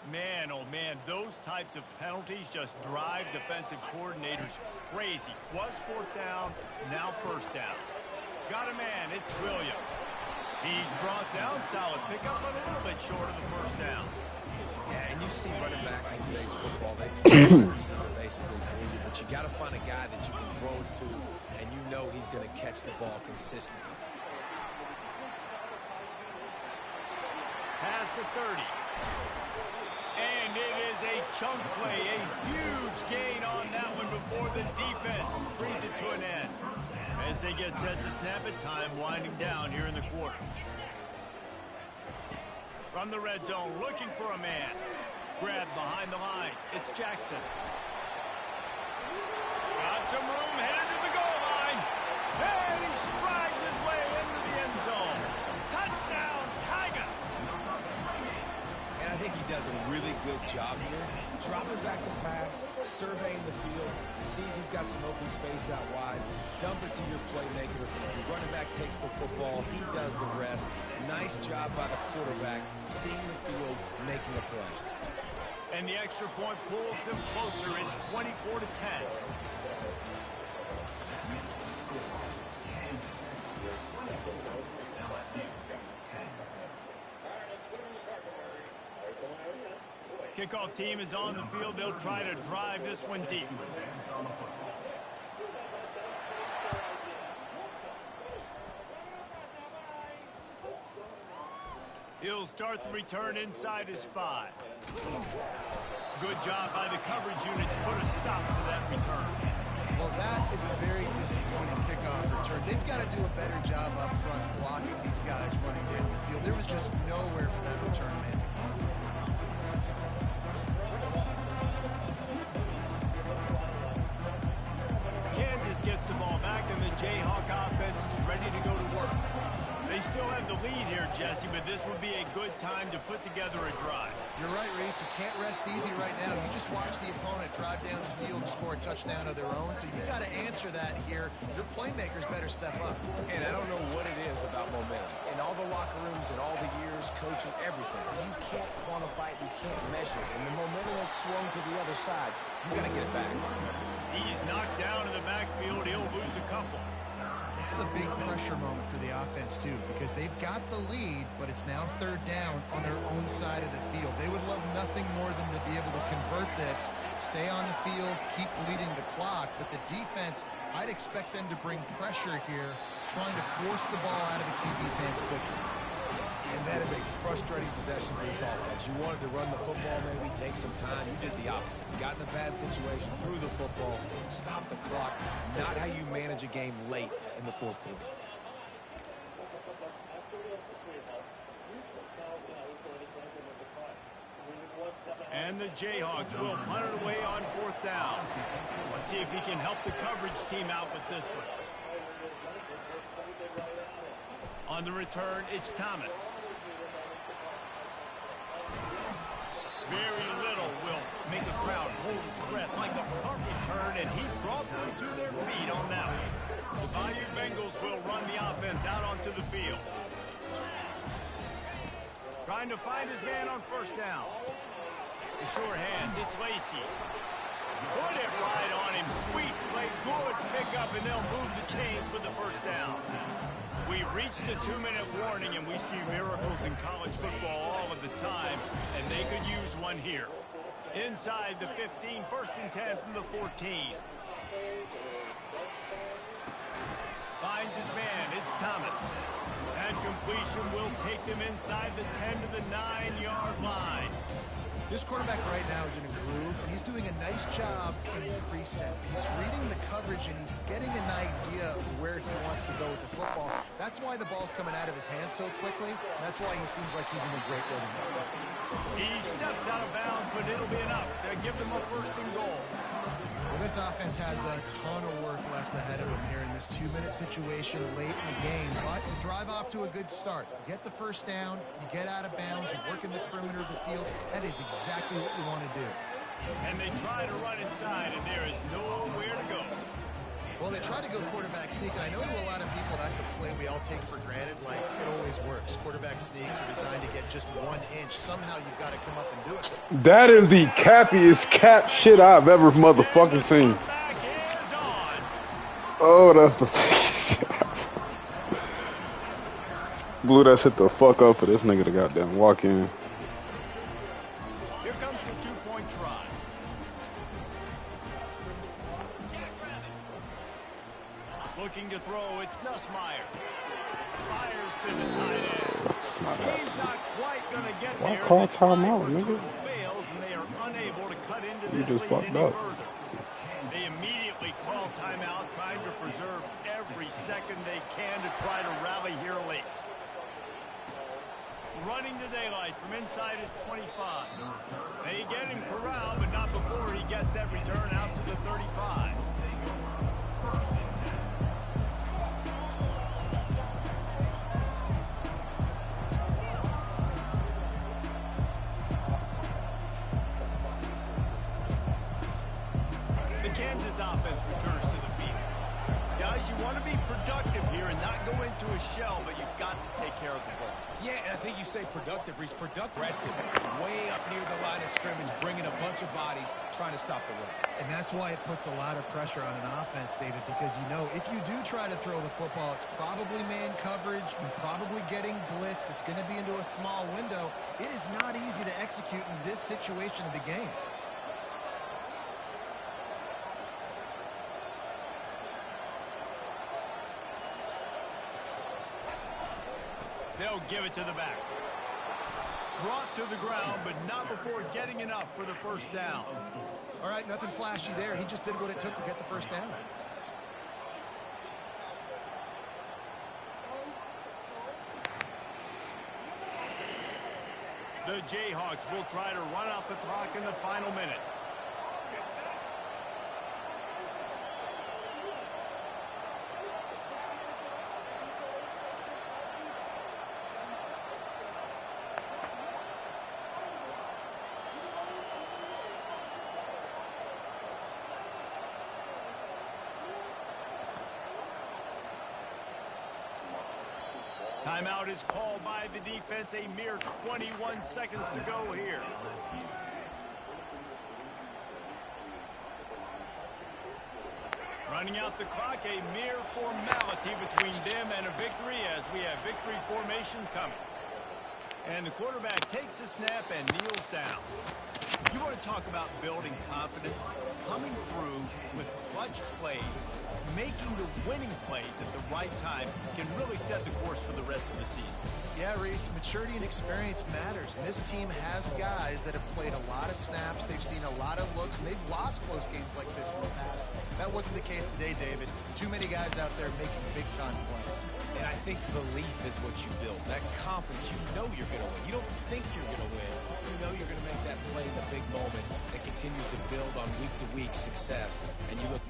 Man, oh man, those types of penalties just drive defensive coordinators crazy. Was fourth down, now first down. Got a man, it's Williams. He's brought down, solid pickup, but a little bit short of the first down. Yeah, and you see running backs in today's football, they play receiver basically for you, but you got to find a guy that you can throw it to, and you know he's going to catch the ball consistently. Past the 30. And it is a chunk play, a huge gain on that one before the defense brings it to an end. As they get set to snap it, time winding down here in the quarter. From the red zone, looking for a man. Grabbed behind the line. It's Jackson. Got some room, headed to the goal line. And he strides his way into the end zone. Touchdown, Tigers! And I think he does a really good job here. Dropping back to pass, surveying the field, sees he's got some open space out wide, dump it to your playmaker. The running back takes the football, he does the rest. Nice job by the quarterback, seeing the field, making a play. And the extra point pulls them closer. It's 24-10. Kickoff team is on the field. They'll try to drive this one deep. He'll start the return inside his 5. Good job by the coverage unit to put a stop to that return. Well, that is a very disappointing kickoff return. They've got to do a better job up front blocking these guys running down the field. There was just nowhere for that return man. Kansas gets the ball back, and the Jayhawk offense is ready to go to work. They still have the lead here, Jesse, but this would be a good time to put together a drive. You're right, Reese. You can't rest easy right now. You just watch the opponent drive down the field and score a touchdown of their own, so you've got to answer that here. Your playmakers better step up. And I don't know what it is about momentum. In all the locker rooms, in all the years, coaching, everything, you can't quantify it, you can't measure it. And the momentum has swung to the other side. You got to get it back. He's knocked down in the backfield. He'll lose a couple. This is a big pressure moment for the offense, too, because they've got the lead, but it's now third down on their own side of the field. They would love nothing more than to be able to convert this, stay on the field, keep leading the clock. But the defense, I'd expect them to bring pressure here, trying to force the ball out of the QB's hands quickly. And that is a frustrating possession for this offense. You wanted to run the football, maybe take some time. You did the opposite. You got in a bad situation, threw the football, stopped the clock. Not how you manage a game late in the fourth quarter. And the Jayhawks will punt it away on fourth down. Let's see if he can help the coverage team out with this one. On the return, it's Thomas. Very little will make a crowd hold its breath like a punt return, and he brought them to their feet on that one. The Bayou Bengals will run the offense out onto the field. Trying to find his man on first down. The short hands, it's Lacy. Put it right on him. Sweet play, good pickup, and they'll move the chains with the first down. We reached the 2-minute warning, and we see miracles in college football all of the time, and they could use one here. Inside the 15, 1st and 10 from the 14. Finds his man, it's Thomas. And completion will take them inside the 10 to the 9-yard line. This quarterback right now is in a groove, and he's doing a nice job in pre-snap. He's reading the coverage, and he's getting an idea of where he wants to go with the football. That's why the ball's coming out of his hands so quickly, and that's why he seems like he's in a great rhythm. He steps out of bounds, but it'll be enough to give them a 1st and goal. Well, this offense has a ton of work left ahead of them here in this 2-minute situation late in the game, but you drive off to a good start. You get the first down, you get out of bounds, you work in the perimeter of the field. That is exactly what you want to do. And they try to run inside, and there is nowhere to go. Well, they try to go quarterback sneak, and I know to a lot of people that's a play we all take for granted, like it always works. Quarterback sneaks are designed to get just 1 inch. Somehow you've got to come up and do it. That is the cappiest cap shit I've ever motherfucking seen. Oh, that's the blew that shit the fuck up for this nigga to goddamn walk in. Here comes the 2-point try. Looking to throw, it's Nussmeier. Fires to the tight end. He's not quite going to get there. Why call timeout, nigga? Fails, and they are unable to cut into You this just lead fucked any up. further. They immediately call timeout, trying to preserve every second they can to try to rally here late. Running the daylight from inside his 25. They get him corralled, but not before he gets that return out to the 35. The Kansas offense returns to the field. Guys, you want to be productive here and not go into a shell, but you've got to take care of the ball. Yeah, and I think you say productive, Reese. Productive. Aggressive. Way up near the line of scrimmage, bringing a bunch of bodies, trying to stop the run. And that's why it puts a lot of pressure on an offense, David, because you know if you do try to throw the football, it's probably man coverage. You're probably getting blitz. That's going to be into a small window. It is not easy to execute in this situation of the game. They'll give it to the back. Brought to the ground, but not before getting enough for the first down. All right, nothing flashy there. He just did what it took to get the first down. The Jayhawks will try to run off the clock in the final minute. Timeout is called by the defense. A mere 21 seconds to go here. Running out the clock, a mere formality between them and a victory as we have victory formation coming. And the quarterback takes the snap and kneels down. You want to talk about building confidence? Coming through with clutch plays, making the winning plays at the right time can really set the course for the rest of the season. Yeah, Reese, maturity and experience matters. And this team has guys that have played a lot of snaps. They've seen a lot of looks, and they've lost close games like this in the past. That wasn't the case today, David. Too many guys out there making big-time plays. And I think belief is what you build. That confidence, you know you're going to win. You don't think you're going to win. You know you're going to make that play in the big moment that continues to build on week-to-week success. And you look...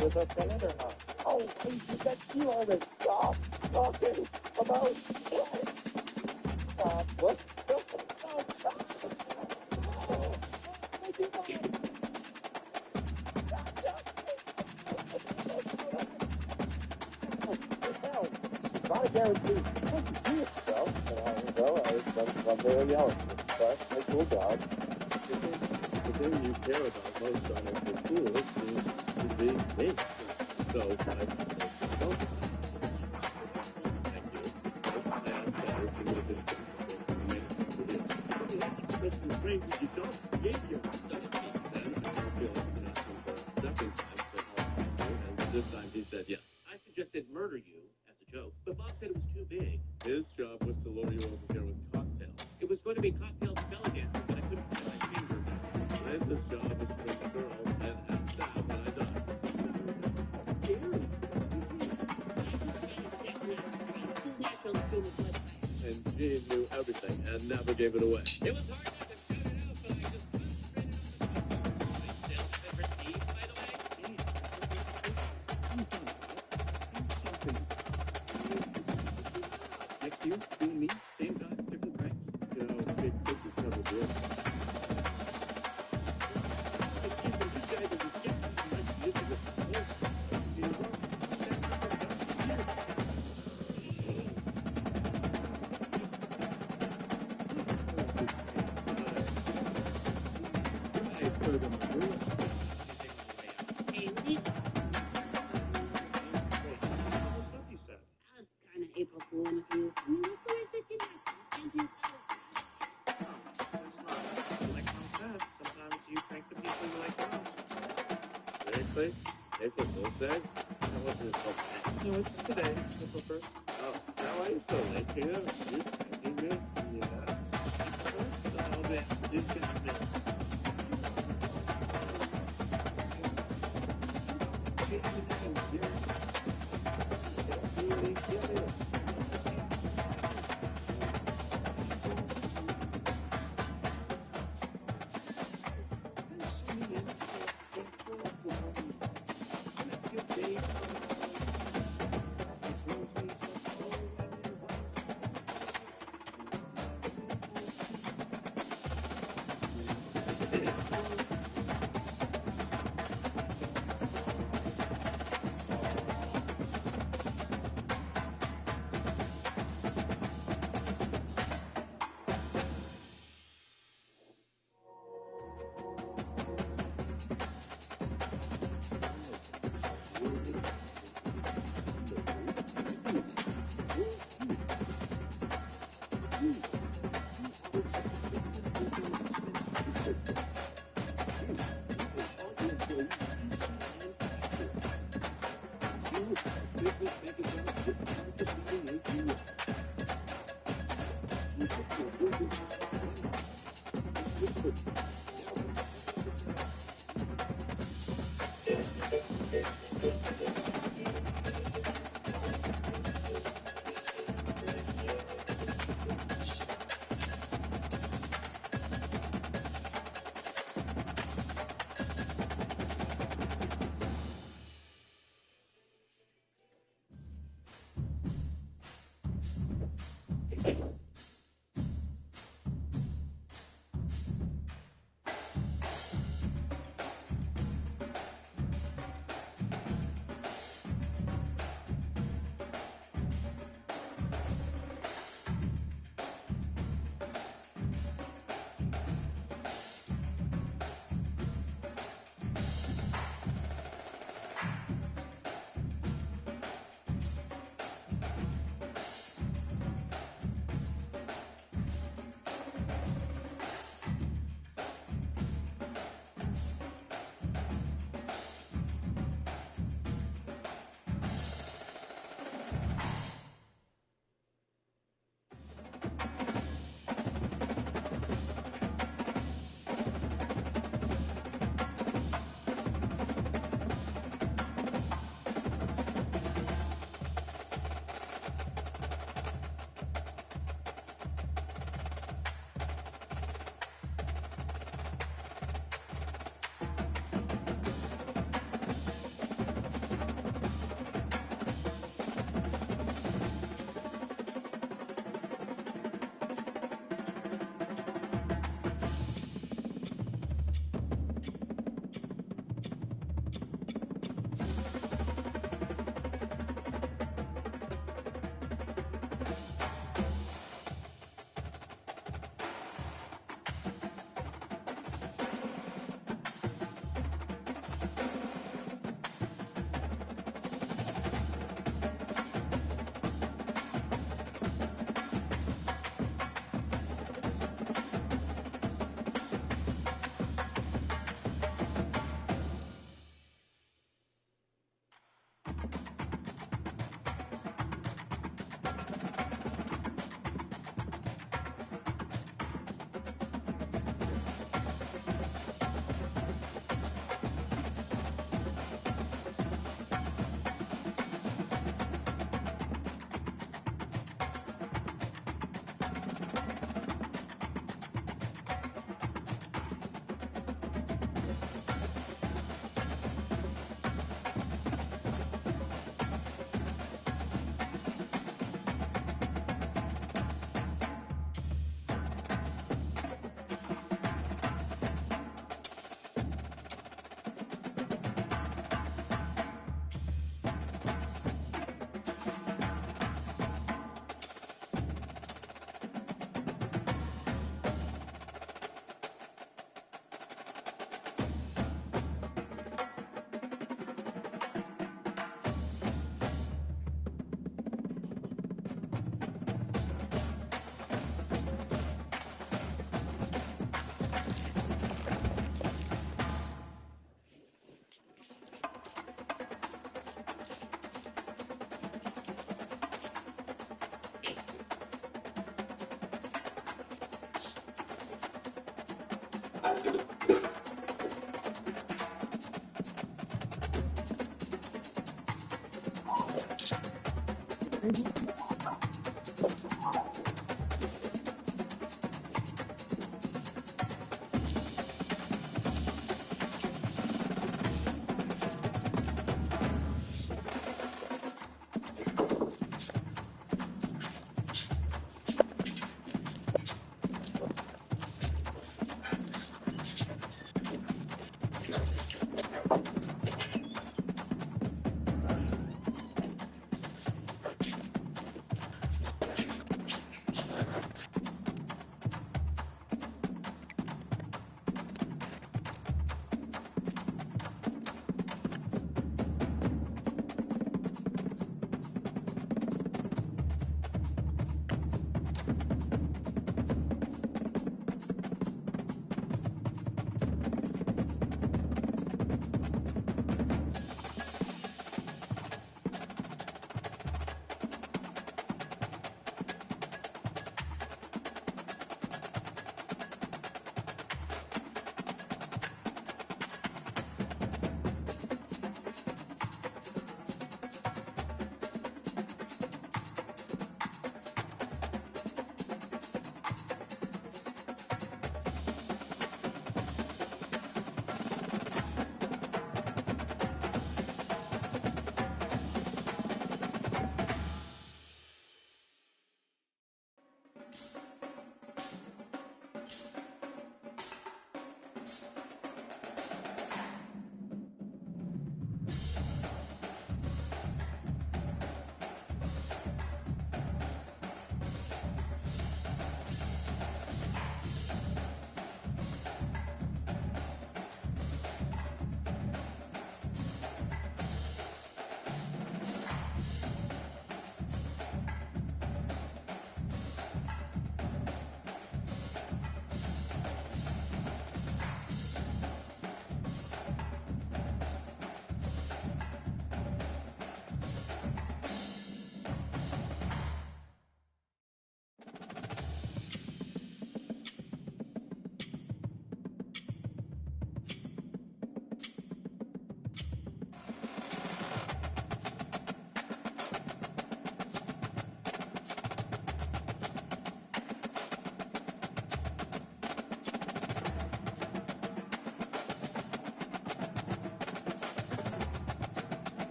with us in it or not? Oh, please, that you already stop talking about what? Stop. What? Stop. Not a guarantee. Well, I'm very yelling. But my cool dog. The thing you care about most on it for cool is being me. So, thank you. You don't give your this time he said yes. I suggested murder you as a joke, but Bob said it was too big. His job was to lure you over here with cocktails. It was going to be cocktails belly dancing, but I couldn't put my finger down. This job is to make the girl and stop when I die. That's scary. And Gene knew everything and never gave it away. It was hard not to shoot it out, but I just next year, you and me, same time, different ranks. You know, big picture several years. April Fool with you. I mean, that's the way that you can't do Like Mom said, sometimes you thank the people you like the most. Seriously? April Fool's Day? That wasn't until today. No, it's today, April 1st. Oh, how are you so late, Tina? You thanking me? Yeah. Oh, man, you can miss.